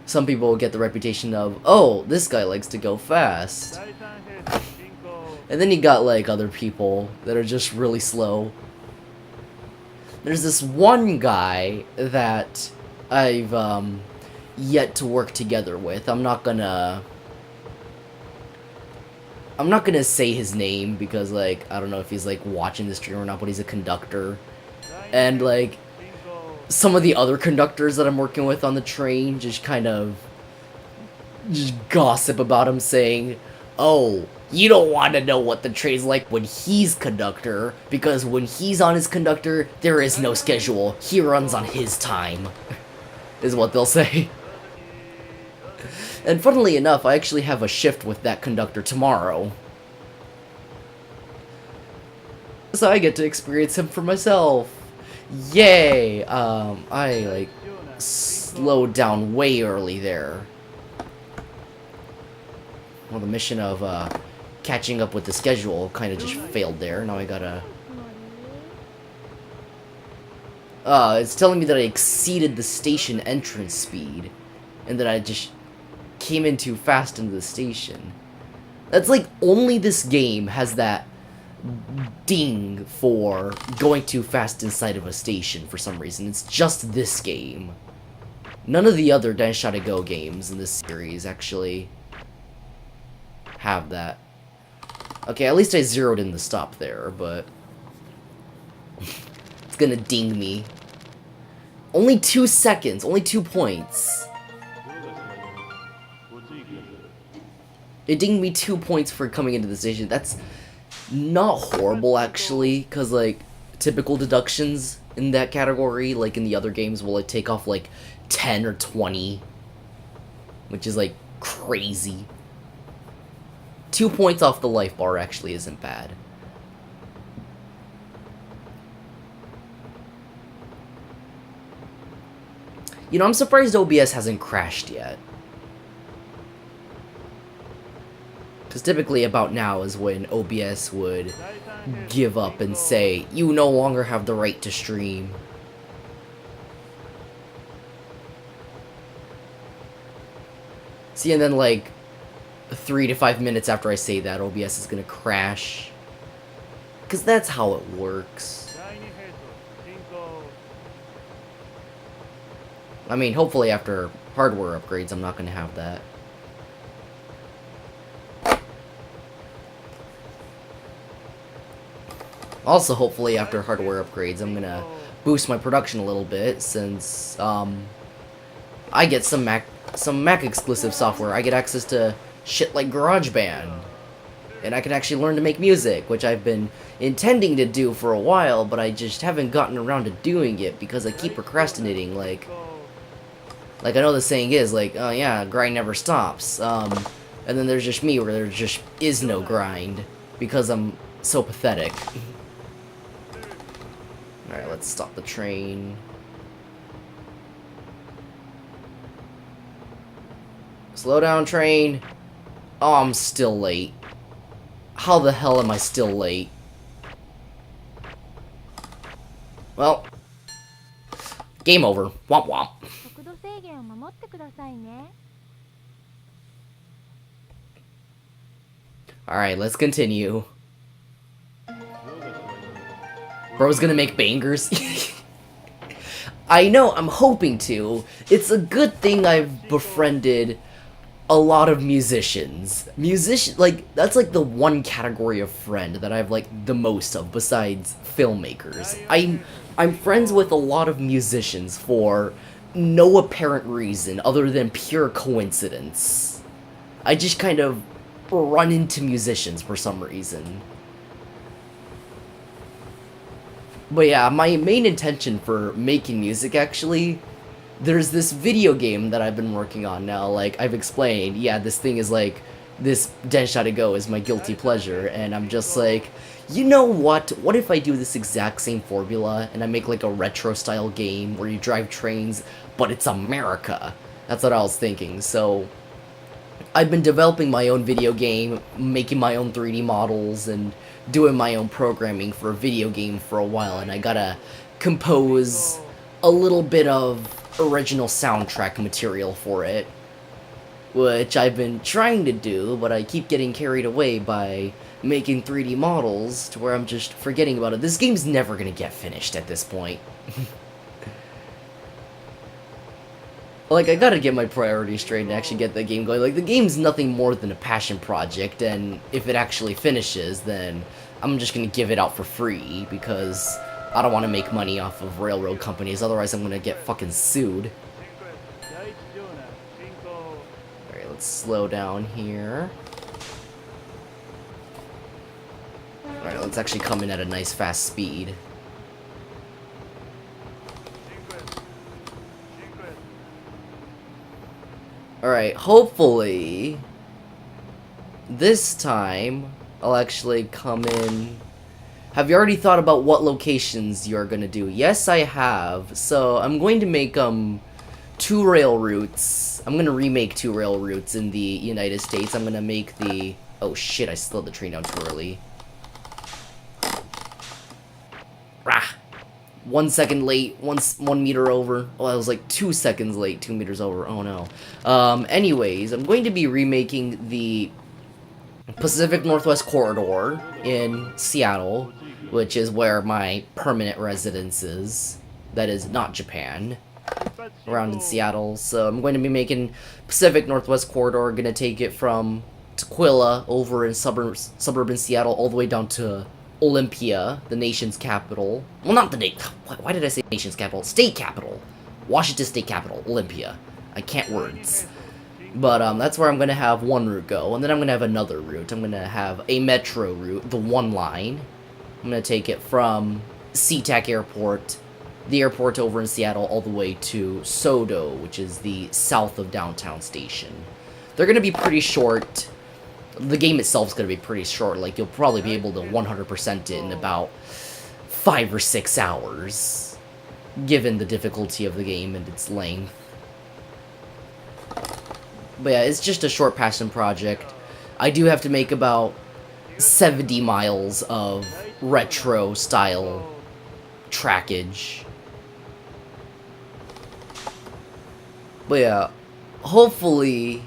some people get the reputation of, oh, this guy likes to go fast. And then you got, like, other people that are just really slow. There's this one guy that I've, yet to work together with. I'm not gonna say his name because, like, I don't know if he's, like, watching the stream or not, but he's a conductor. And, like, some of the other conductors that I'm working with on the train just kind of just gossip about him, saying, oh, you don't want to know what the train's like when he's conductor, because when he's on his conductor, there is no schedule. He runs on his time, is what they'll say. And funnily enough, I actually have a shift with that conductor tomorrow. So I get to experience him for myself. Yay! I, like, slowed down way early there. Well, the mission of catching up with the schedule kind of just failed there. Now I gotta... it's telling me that I exceeded the station entrance speed. And that I just came in too fast into the station. That's like, only this game has that ding for going too fast inside of a station for some reason. It's just this game. None of the other Densha Go games in this series actually have that. Okay, at least I zeroed in the stop there, but it's gonna ding me. Only 2 seconds, only 2 points. It dinged me 2 points for coming into the station. That's not horrible, actually, because, like, typical deductions in that category, like in the other games, will like take off like 10 or 20, which is like crazy. 2 points off the life bar actually isn't bad. You know, I'm surprised OBS hasn't crashed yet. Because typically about now is when OBS would give up and say, you no longer have the right to stream. See, and then like 3 to 5 minutes after I say that, OBS is gonna crash. Because that's how it works. I mean, hopefully after hardware upgrades, I'm not gonna have that. Also, hopefully after hardware upgrades, I'm gonna boost my production a little bit, since I get some Mac exclusive software. I get access to shit like GarageBand, and I can actually learn to make music, which I've been intending to do for a while, but I just haven't gotten around to doing it because I keep procrastinating. Like I know the saying is like, oh yeah, grind never stops. And then there's just me, where there just is no grind because I'm so pathetic. Alright, let's stop the train. Slow down, train. Oh, I'm still late. How the hell am I still late? Well, game over. Womp womp. Alright, let's continue. Bro's gonna make bangers. I know, I'm hoping to. It's a good thing I've befriended a lot of musicians. Like, that's like the one category of friend that I've like the most of besides filmmakers. I'm friends with a lot of musicians for no apparent reason other than pure coincidence. I just kind of run into musicians for some reason. But yeah, my main intention for making music, actually, there's this video game that I've been working on now. Like I've explained, yeah, this thing is like, this Densha Go is my guilty pleasure, and I'm just like, you know what? What if I do this exact same formula and I make like a retro style game where you drive trains, but it's America? That's what I was thinking. So I've been developing my own video game, making my own 3D models, and doing my own programming for a video game for a while, and I gotta compose a little bit of original soundtrack material for it, which I've been trying to do, but I keep getting carried away by making 3D models to where I'm just forgetting about it. This game's never gonna get finished at this point. Like, I gotta get my priorities straight and actually get the game going. Like, the game's nothing more than a passion project, and if it actually finishes, then I'm just gonna give it out for free, because I don't want to make money off of railroad companies, otherwise I'm gonna get fucking sued. Alright, let's slow down here. Alright, let's actually come in at a nice fast speed. Alright, hopefully this time I'll actually come in. Have you already thought about what locations you're gonna do? Yes, I have. So I'm going to make 2 rail routes. I'm gonna remake 2 rail routes in the United States. I'm gonna make the... Oh shit, I slowed the train down too early. Rah! 1 second late, 1 meter over. Oh, I was like 2 seconds late, 2 meters over. Oh no. Anyways, I'm going to be remaking the Pacific Northwest Corridor in Seattle, which is where my permanent residence is. That is not Japan. Around in Seattle. So I'm going to be making Pacific Northwest Corridor. Gonna take it from Tukwila over in suburban Seattle all the way down to Olympia, the nation's capital. Well, not the why did I say nation's capital? State capital. Washington State Capital, Olympia. I can't words. But that's where I'm gonna have one route go, and then I'm gonna have another route. I'm gonna have a metro route, the one line. I'm gonna take it from SeaTac Airport, the airport over in Seattle, all the way to Sodo, which is the south of downtown station. They're gonna be pretty short. The game itself is gonna be pretty short. Like, you'll probably be able to 100% it in about 5 or 6 hours, given the difficulty of the game and its length. But yeah, it's just a short passion project. I do have to make about 70 miles of retro style trackage. But yeah, hopefully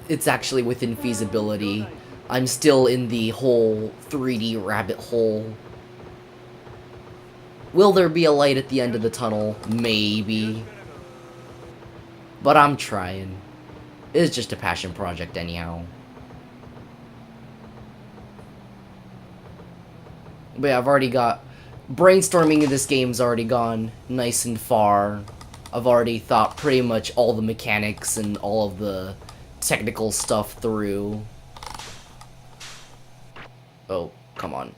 it's actually within feasibility. I'm still in the whole 3D rabbit hole. Will there be a light at the end of the tunnel? Maybe. But I'm trying. It's just a passion project anyhow. But yeah, I've already got... Brainstorming in this game's already gone nice and far. I've already thought pretty much all the mechanics and all of the technical stuff through. Oh, come on.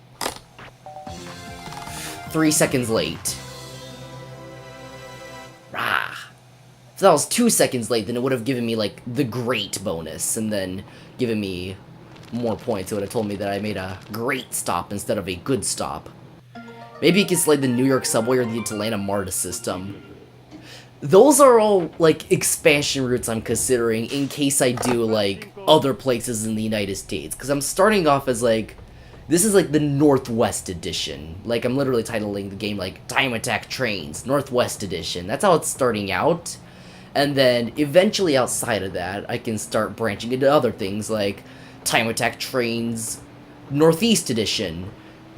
3 seconds late. Rah! If that was 2 seconds late, then it would have given me, like, the great bonus, and then given me more points. It would have told me that I made a great stop instead of a good stop. Maybe you can slide the New York subway or the Atlanta MARTA system. Those are all, like, expansion routes I'm considering in case I do, like, other places in the United States. Because I'm starting off as, like, this is, like, the Northwest Edition. Like, I'm literally titling the game, like, Time Attack Trains, Northwest Edition. That's how it's starting out. And then, eventually outside of that, I can start branching into other things, like Time Attack Trains, Northeast Edition,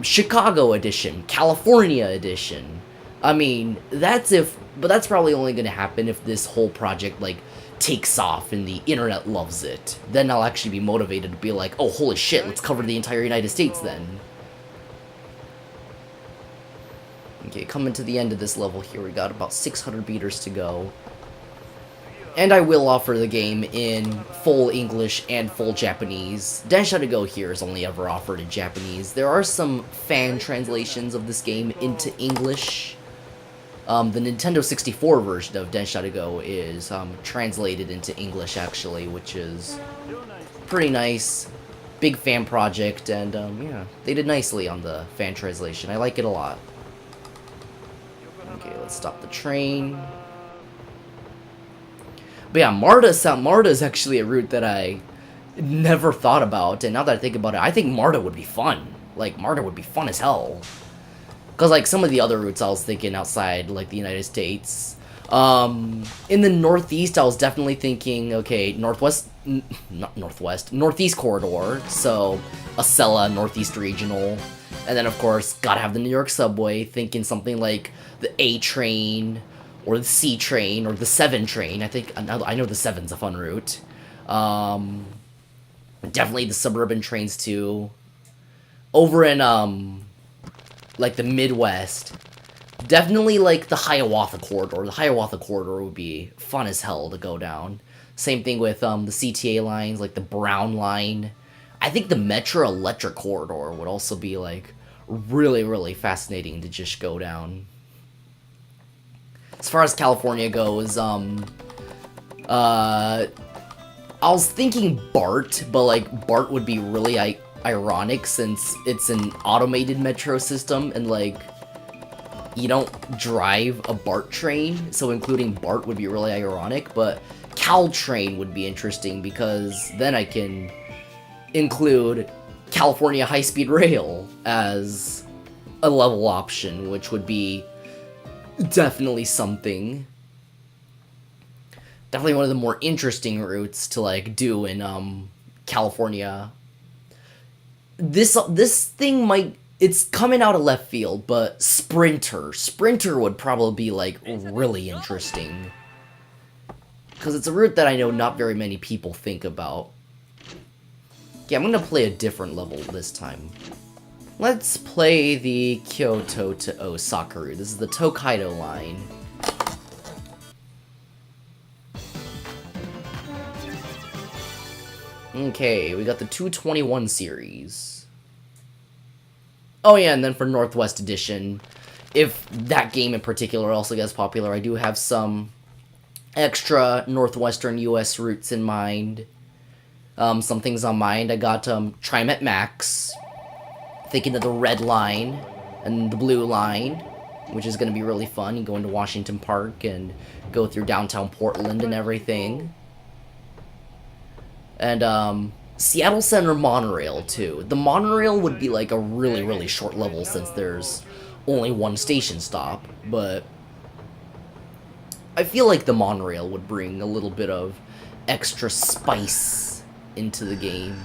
Chicago Edition, California Edition. I mean, but that's probably only going to happen if this whole project, like, takes off and the internet loves it. Then I'll actually be motivated to be like, oh, holy shit, let's cover the entire United States then. Okay, coming to the end of this level here, we got about 600 meters to go. And I will offer the game in full English and full Japanese. Densha to Go here is only ever offered in Japanese. There are some fan translations of this game into English. The Nintendo 64 version of Densha to Go is translated into English, actually, which is pretty nice. Big fan project, and yeah, they did nicely on the fan translation. I like it a lot. Okay, let's stop the train. But yeah, MARTA is actually a route that I never thought about, and now that I think about it, I think MARTA would be fun. Like, MARTA would be fun as hell. Because, like, some of the other routes I was thinking outside, like, the United States. In the Northeast, I was definitely thinking, okay, Northeast Corridor, so Acela, Northeast Regional. And then, of course, gotta have the New York subway, thinking something like the A train, or the C train, or the 7 train. I know the 7's a fun route. Definitely the suburban trains, too. Over in, like, the Midwest, definitely, like, the Hiawatha Corridor. The Hiawatha Corridor would be fun as hell to go down. Same thing with, the CTA lines, like the Brown line. I think the Metro Electric Corridor would also be, like, really, really fascinating to just go down. As far as California goes, I was thinking BART, but, like, BART would be really ironic since it's an automated metro system, and, like, you don't drive a BART train, so including BART would be really ironic, but Caltrain would be interesting because then I can include California High-Speed Rail as a level option, which would be definitely something. Definitely one of the more interesting routes to, like, do in, California. This thing might... It's coming out of left field, but Sprinter would probably be, like, really interesting. Because it's a route that I know not very many people think about. Yeah, I'm gonna play a different level this time. Let's play the Kyoto to Osaka route. This is the Tokaido line. Okay, we got the 221 series. Oh yeah, and then for Northwest Edition, if that game in particular also gets popular, I do have some extra Northwestern US routes in mind. Some things on mind. I got TriMet Max, thinking of the red line and the blue line, which is going to be really fun. You go into Washington Park and go through downtown Portland and everything. And Seattle Center monorail too. The monorail would be like a really, really short level since there's only one station stop, but I feel like the monorail would bring a little bit of extra spice into the game.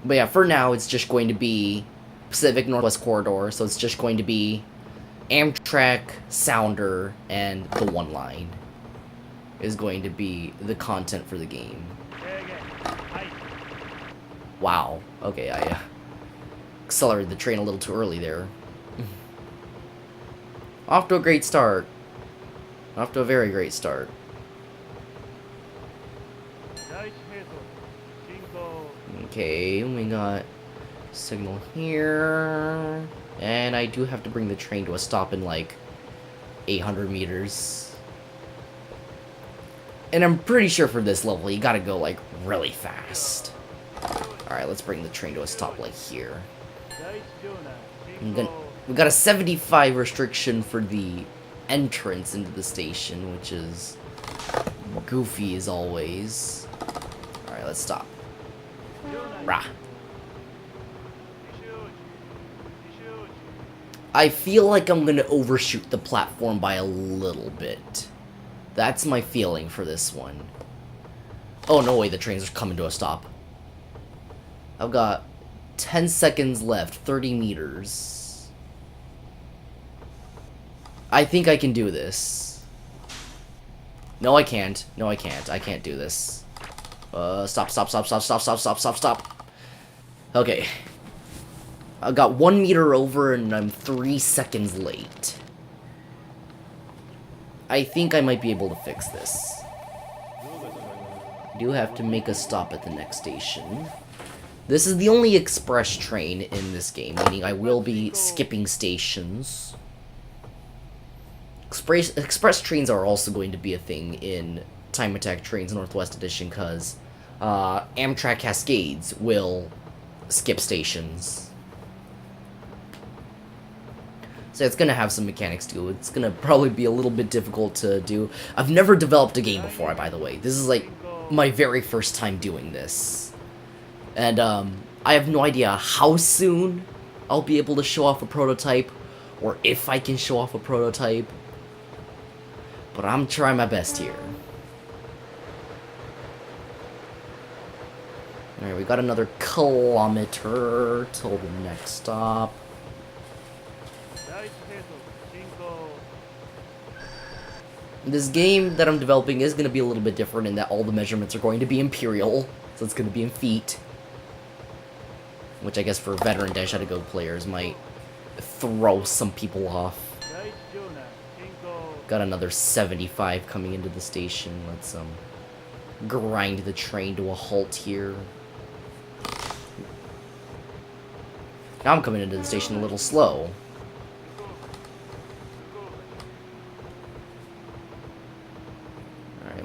But yeah, for now it's just going to be Pacific Northwest Corridor, so it's just going to be Amtrak, Sounder, and the one line is going to be the content for the game. Wow. Okay, I accelerated the train a little too early there. Off to a great start. Off to a very great start. Okay, we got signal here. And I do have to bring the train to a stop in like 800 meters. And I'm pretty sure for this level, you gotta go, like, really fast. Alright, let's bring the train to a stop, like, here. We got a 75 restriction for the entrance into the station, which is goofy as always. Alright, let's stop. Rah. I feel like I'm gonna overshoot the platform by a little bit. That's my feeling for this one. Oh, no way, the trains are coming to a stop. I've got 10 seconds left, 30 meters. I think I can do this. No, I can't. No, I can't. I can't do this. Stop. Okay. I got 1 meter over and I'm 3 seconds late. I think I might be able to fix this. I do have to make a stop at the next station. This is the only express train in this game, meaning I will be skipping stations. Express trains are also going to be a thing in Time Attack Trains Northwest Edition, because Amtrak Cascades will skip stations. So it's gonna have some mechanics to it. It's gonna probably be a little bit difficult to do. I've never developed a game before, by the way. This is like my very first time doing this. And I have no idea how soon I'll be able to show off a prototype, or if I can show off a prototype. But I'm trying my best here. Alright, we got another kilometer till the next stop. This game that I'm developing is going to be a little bit different in that all the measurements are going to be imperial, so it's going to be in feet. Which I guess for veteran Dash Out to Go players might throw some people off. Got another 75 coming into the station. Let's grind the train to a halt here. Now I'm coming into the station a little slow.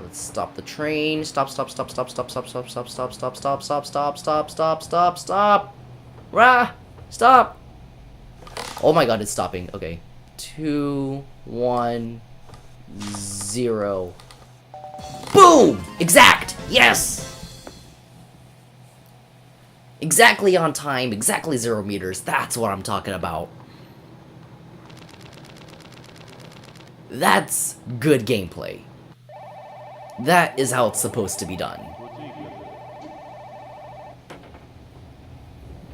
Let's stop the train. Stop. Rah! Stop! Oh my god, it's stopping. Okay. 2, 1, 0. Boom! Exact! Yes! Exactly on time, exactly 0 meters. That's what I'm talking about. That's good gameplay. That is how it's supposed to be done.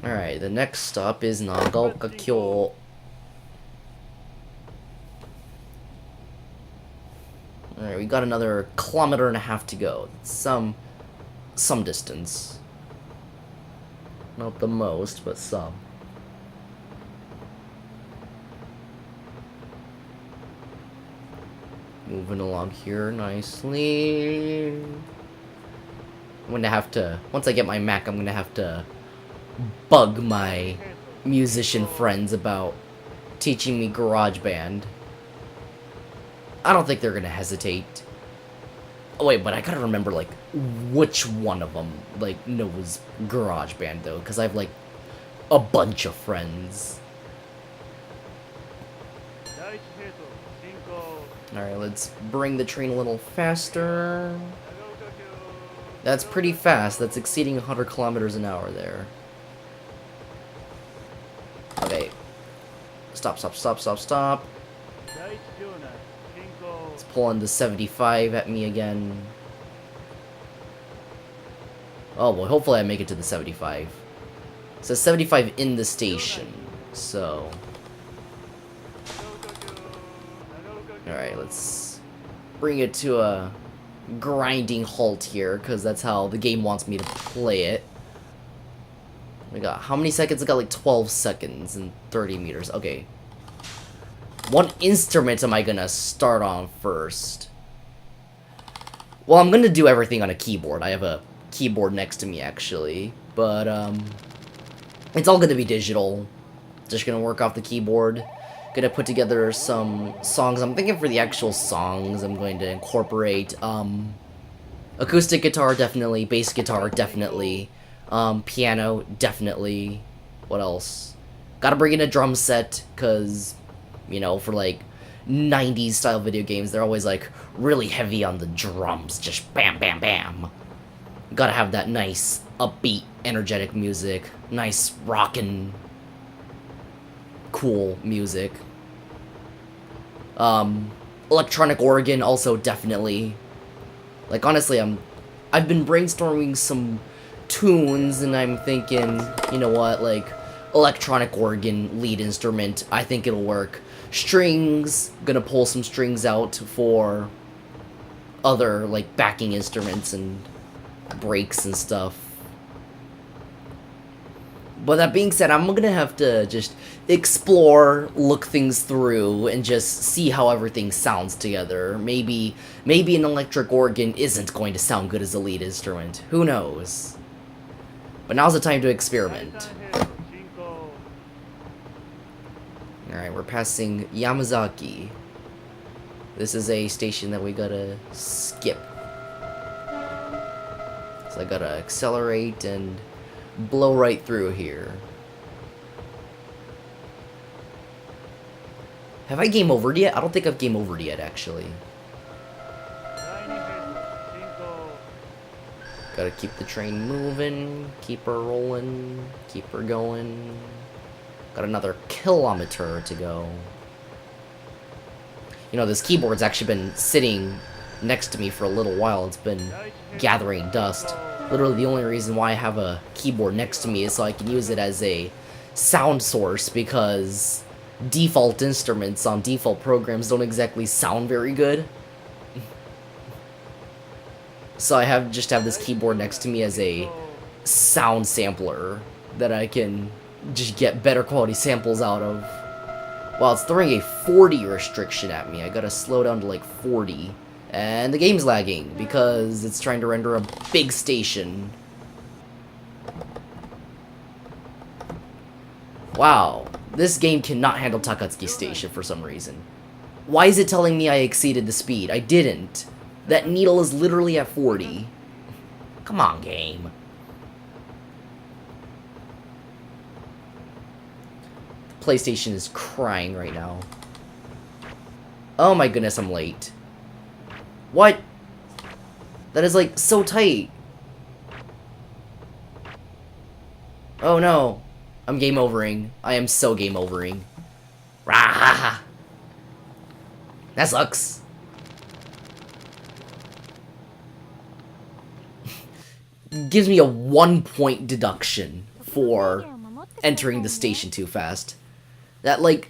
Alright, the next stop is Nagaoka-kyo. Alright, we got another 1.5 kilometers to go. Some distance. Not the most, but some. Moving along here nicely. I'm gonna have to, once I get my Mac, I'm gonna have to bug my musician friends about teaching me GarageBand. I don't think they're gonna hesitate. Oh wait, but I gotta remember, like, which one of them, like, knows GarageBand, though, because I have, like, a bunch of friends. Alright, let's bring the train a little faster. That's pretty fast. That's exceeding 100 kilometers an hour there. Okay. Stop, stop, stop, stop, stop. It's pulling the 75 at me again. Oh, well, hopefully I make it to the 75. It says 75 in the station, so... Alright, let's bring it to a grinding halt here, because that's how the game wants me to play it. We got, how many seconds? I got like 12 seconds and 30 meters. Okay. What instrument am I gonna start on first? Well, I'm gonna do everything on a keyboard. I have a keyboard next to me, actually. But, it's all gonna be digital. Just gonna work off the keyboard. Gonna put together some songs. I'm thinking for the actual songs, I'm going to incorporate, acoustic guitar, definitely. Bass guitar, definitely. Piano, definitely. What else? Gotta bring in a drum set, because, you know, for, like, 90s style video games, they're always, like, really heavy on the drums. Just bam, bam, bam. Gotta have that nice, upbeat, energetic music. Nice, rockin', cool music. Electronic organ, also definitely. Like, honestly, I've been brainstorming some tunes, and I'm thinking, you know what, like, electronic organ, lead instrument, I think it'll work. Strings, gonna pull some strings out for other, like, backing instruments and breaks and stuff. But that being said, I'm gonna have to just explore, look things through, and just see how everything sounds together. Maybe an electric organ isn't going to sound good as a lead instrument. Who knows? But now's the time to experiment. Alright, we're passing Yamazaki. This is a station that we gotta skip. So I gotta accelerate and blow right through here. Have I game overed yet? I don't think I've game overed yet, actually. Gotta keep the train moving, keep her rolling, keep her going. Got another kilometer to go. You know, this keyboard's actually been sitting next to me for a little while. It's been gathering dust. Literally the only reason why I have a keyboard next to me is so I can use it as a sound source, because default instruments on default programs don't exactly sound very good. So I just have this keyboard next to me as a sound sampler that I can just get better quality samples out of. Wow, it's throwing a 40 restriction at me. I gotta slow down to like 40. And the game's lagging because it's trying to render a big station. Wow, this game cannot handle Takatsuki Station for some reason. Why is it telling me I exceeded the speed? I didn't. That needle is literally at 40. Come on, game. The PlayStation is crying right now. Oh my goodness, I'm late. What? That is like so tight. Oh no. I'm game overing. I am so game overing. Rah! That sucks. Gives me a 1-point deduction for entering the station too fast. That, like,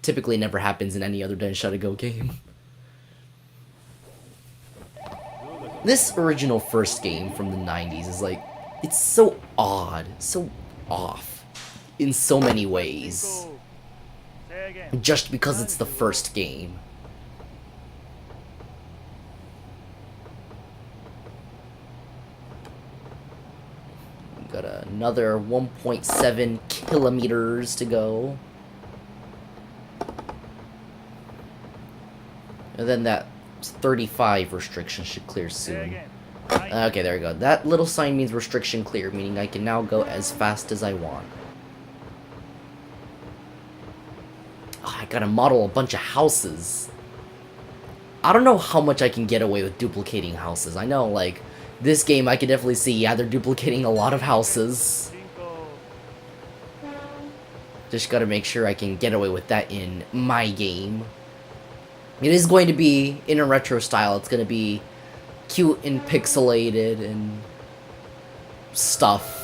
typically never happens in any other Den Go game. This original first game from the 90s is like, it's so odd, so off, in so many ways. Just because it's the first game. Got another 1.7 kilometers to go. And then that 35 restriction should clear soon. Okay, there we go. That little sign means restriction clear, meaning I can now go as fast as I want. Oh, I gotta model a bunch of houses. I don't know how much I can get away with duplicating houses. I know, like, this game I can definitely see, yeah, they're duplicating a lot of houses. Just gotta make sure I can get away with that in my game. It is going to be in a retro style. It's going to be cute and pixelated and stuff.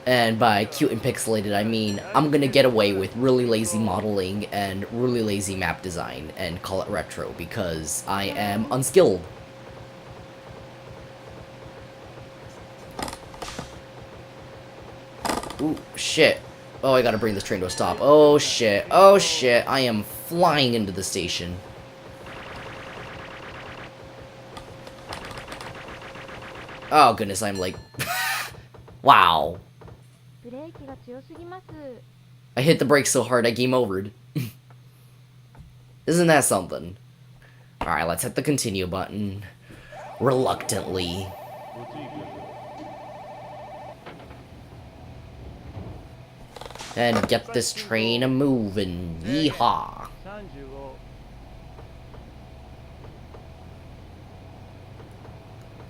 And by cute and pixelated, I mean I'm going to get away with really lazy modeling and really lazy map design and call it retro because I am unskilled. Ooh, shit. Oh, I gotta bring this train to a stop. Oh, shit. Oh, shit. I am flying into the station. Oh, goodness, I'm like... Wow. I hit the brakes so hard I game overed. Isn't that something? Alright, let's hit the continue button. Reluctantly. And get this train a-moving. Yeehaw.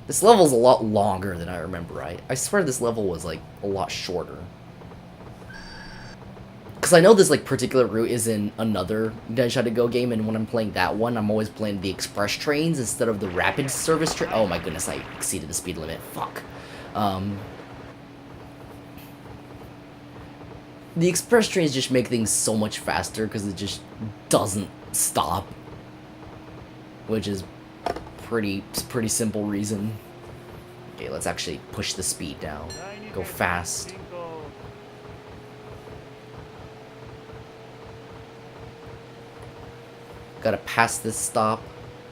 This level's a lot longer than I remember. I swear this level was, like, a lot shorter. Because I know this, like, particular route is in another Den Go game, and when I'm playing that one, I'm always playing the express trains instead of the rapid service train. Oh my goodness, I exceeded the speed limit. Fuck. The express trains just make things so much faster because it just doesn't stop. Which is pretty simple reason. Okay, let's actually push the speed down. Go fast. Gotta pass this stop.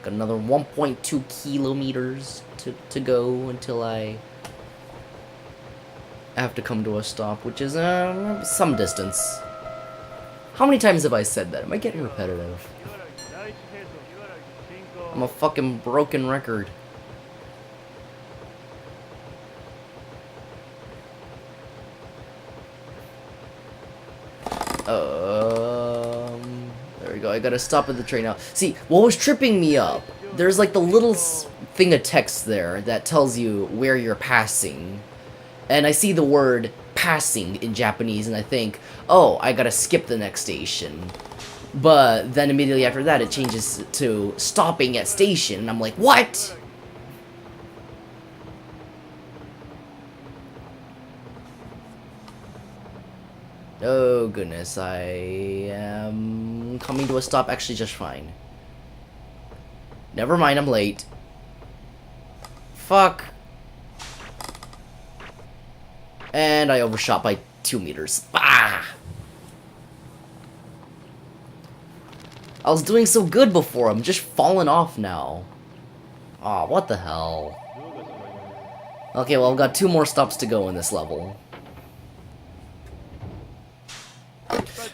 Got another 1.2 kilometers to go until I have to come to a stop, which is some distance. How many times have I said that? Am I getting repetitive? I'm a fucking broken record. There we go. I gotta stop at the train now. See, what was tripping me up? There's like the little thing of text there that tells you where you're passing. And I see the word passing in Japanese and I think, oh, I gotta skip the next station. But then immediately after that it changes to stopping at station and I'm like, what? Oh goodness, I am coming to a stop actually just fine. Never mind, I'm late. Fuck. And I overshot by 2 meters. Ah! I was doing so good before, I'm just falling off now. Aw, what the hell. Okay, well I've got 2 more stops to go in this level.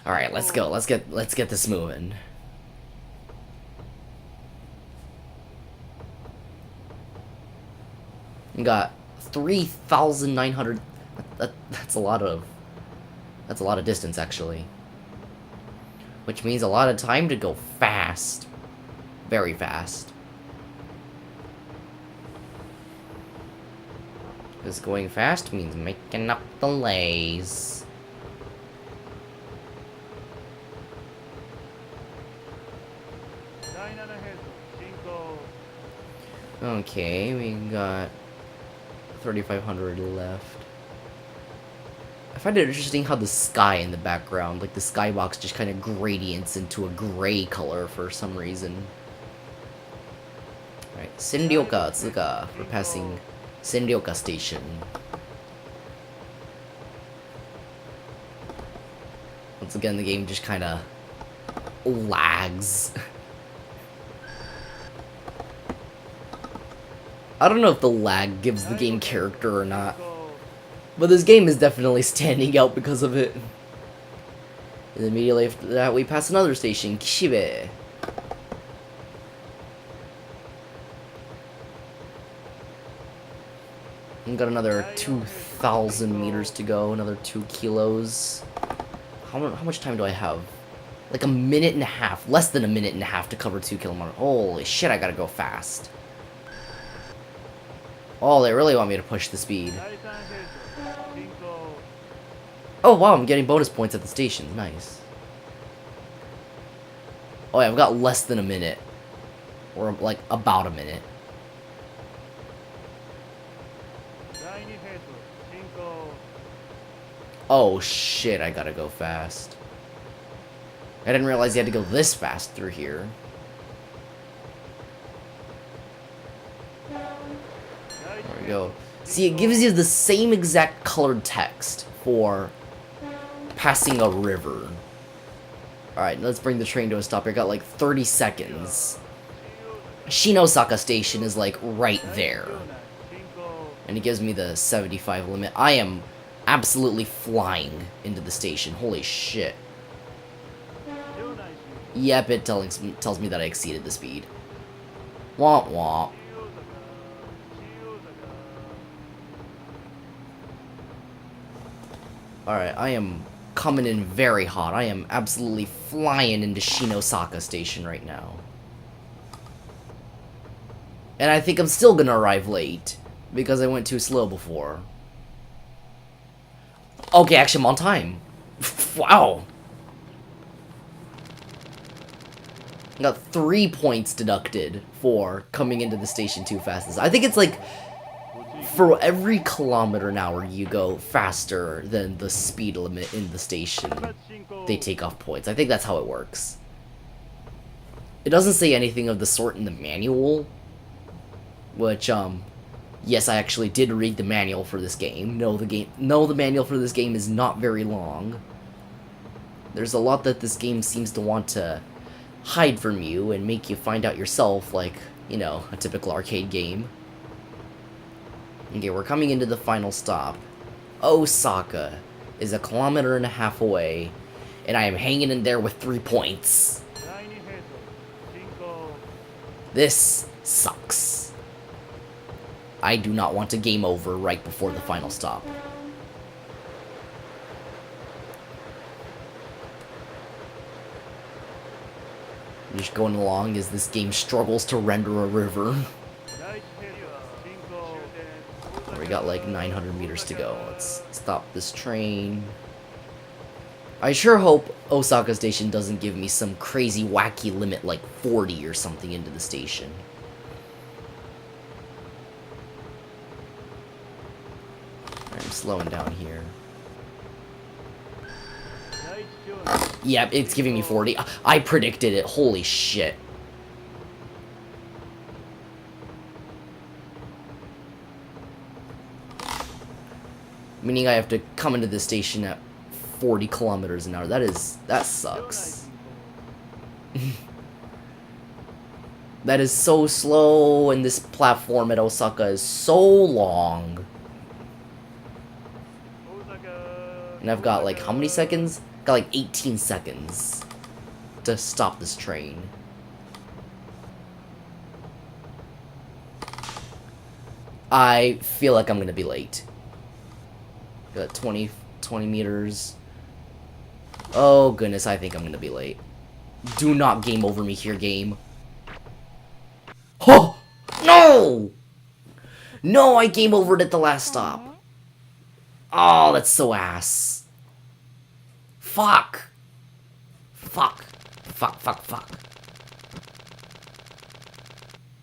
Alright, let's go. Let's get this moving. We got 3,900. That's a lot of That's a lot of distance, actually. Which means a lot of time to go fast. Very fast. Because going fast means making up delays. Okay, we got 3,500 left. I find it interesting how the sky in the background, like the skybox, just kind of gradients into a gray color for some reason. Alright, Sendryoka Tsuka. We're passing Sendryoka Station. Once again, the game just kind of lags. I don't know if the lag gives the game character or not, but this game is definitely standing out because of it. And immediately after that, we pass another station, Kishibe. We've got another 2,000 meters to go, another 2 kilos. How much time do I have? Like a minute and a half, less than a minute and a half to cover 2 kilometers. Holy shit, I gotta go fast. Oh, they really want me to push the speed. Oh wow, I'm getting bonus points at the station. Nice. Oh yeah, I've got less than a minute. Or like about a minute. Oh shit, I gotta go fast. I didn't realize you had to go this fast through here. There we go. See, it gives you the same exact colored text for passing a river. Alright, let's bring the train to a stop here. Got like 30 seconds. Shinosaka Station is like right there. And it gives me the 75 limit. I am absolutely flying into the station. Holy shit. Yep, it tells me that I exceeded the speed. Womp womp. Alright, I am coming in very hot. I am absolutely flying into Shinosaka Station right now. And I think I'm still gonna arrive late, because I went too slow before. Okay, actually I'm on time. Wow. I got 3 points deducted for coming into the station too fast. I think it's like, for every kilometer an hour you go faster than the speed limit in the station, they take off points. I think that's how it works. It doesn't say anything of the sort in the manual, which, yes, I actually did read the manual for this game. No, the manual for this game is not very long. There's a lot that this game seems to want to hide from you and make you find out yourself, like, you know, a typical arcade game. Okay, we're coming into the final stop. Osaka is 1.5 kilometers away, and I am hanging in there with 3 points. This sucks. I do not want a game over right before the final stop. I'm just going along as this game struggles to render a river. We got like 900 meters to go. Let's stop this train. I sure hope Osaka Station doesn't give me some crazy wacky limit like 40 or something into the station. I'm slowing down here. Yep, it's giving me 40. I predicted it. Holy shit. Meaning I have to come into the station at 40 kilometers an hour. That sucks. That is so slow, and this platform at Osaka is so long. And I've got like, how many seconds? Got like 18 seconds to stop this train. I feel like I'm gonna be late. Got 20 meters. Oh goodness, I think I'm gonna be late. Do not game over me here, game. Oh! No! No, I game overed at the last stop. Oh, that's so ass. Fuck. Fuck. Fuck, fuck, fuck.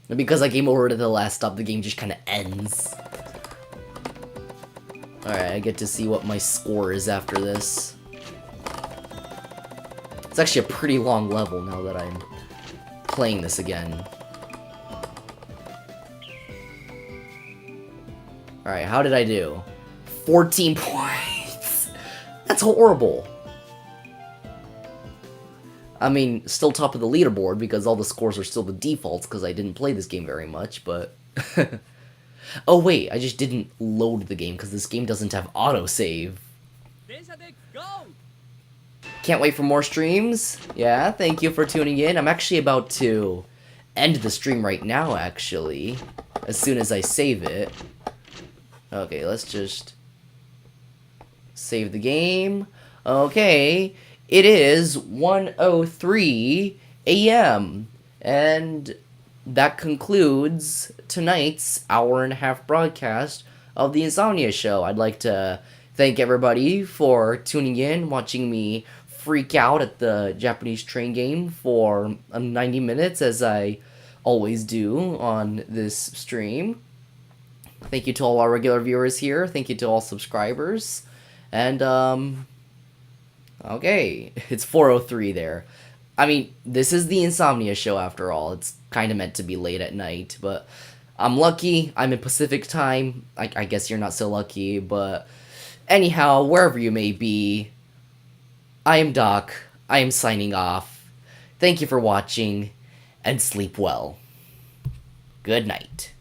And because I game over at the last stop, the game just kind of ends. Alright, I get to see what my score is after this. It's actually a pretty long level now that I'm playing this again. Alright, how did I do? 14 points! That's horrible! I mean, still top of the leaderboard because all the scores are still the defaults because I didn't play this game very much, but... Oh wait, I just didn't load the game because this game doesn't have autosave. Can't wait for more streams. Yeah, thank you for tuning in. I'm actually about to end the stream right now, actually. As soon as I save it. Okay, let's just save the game. Okay, it is 1:03 a.m. And that concludes tonight's hour-and-a-half broadcast of the Insomnia Show. I'd like to thank everybody for tuning in, watching me freak out at the Japanese train game for 90 minutes, as I always do on this stream. Thank you to all our regular viewers here. Thank you to all subscribers. And, okay, it's 4:03 there. I mean, this is the Insomnia Show after all. It's kind of meant to be late at night, but I'm lucky. I'm in Pacific time. I guess you're not so lucky, but anyhow, wherever you may be, I am Doc. I am signing off. Thank you for watching, and sleep well. Good night.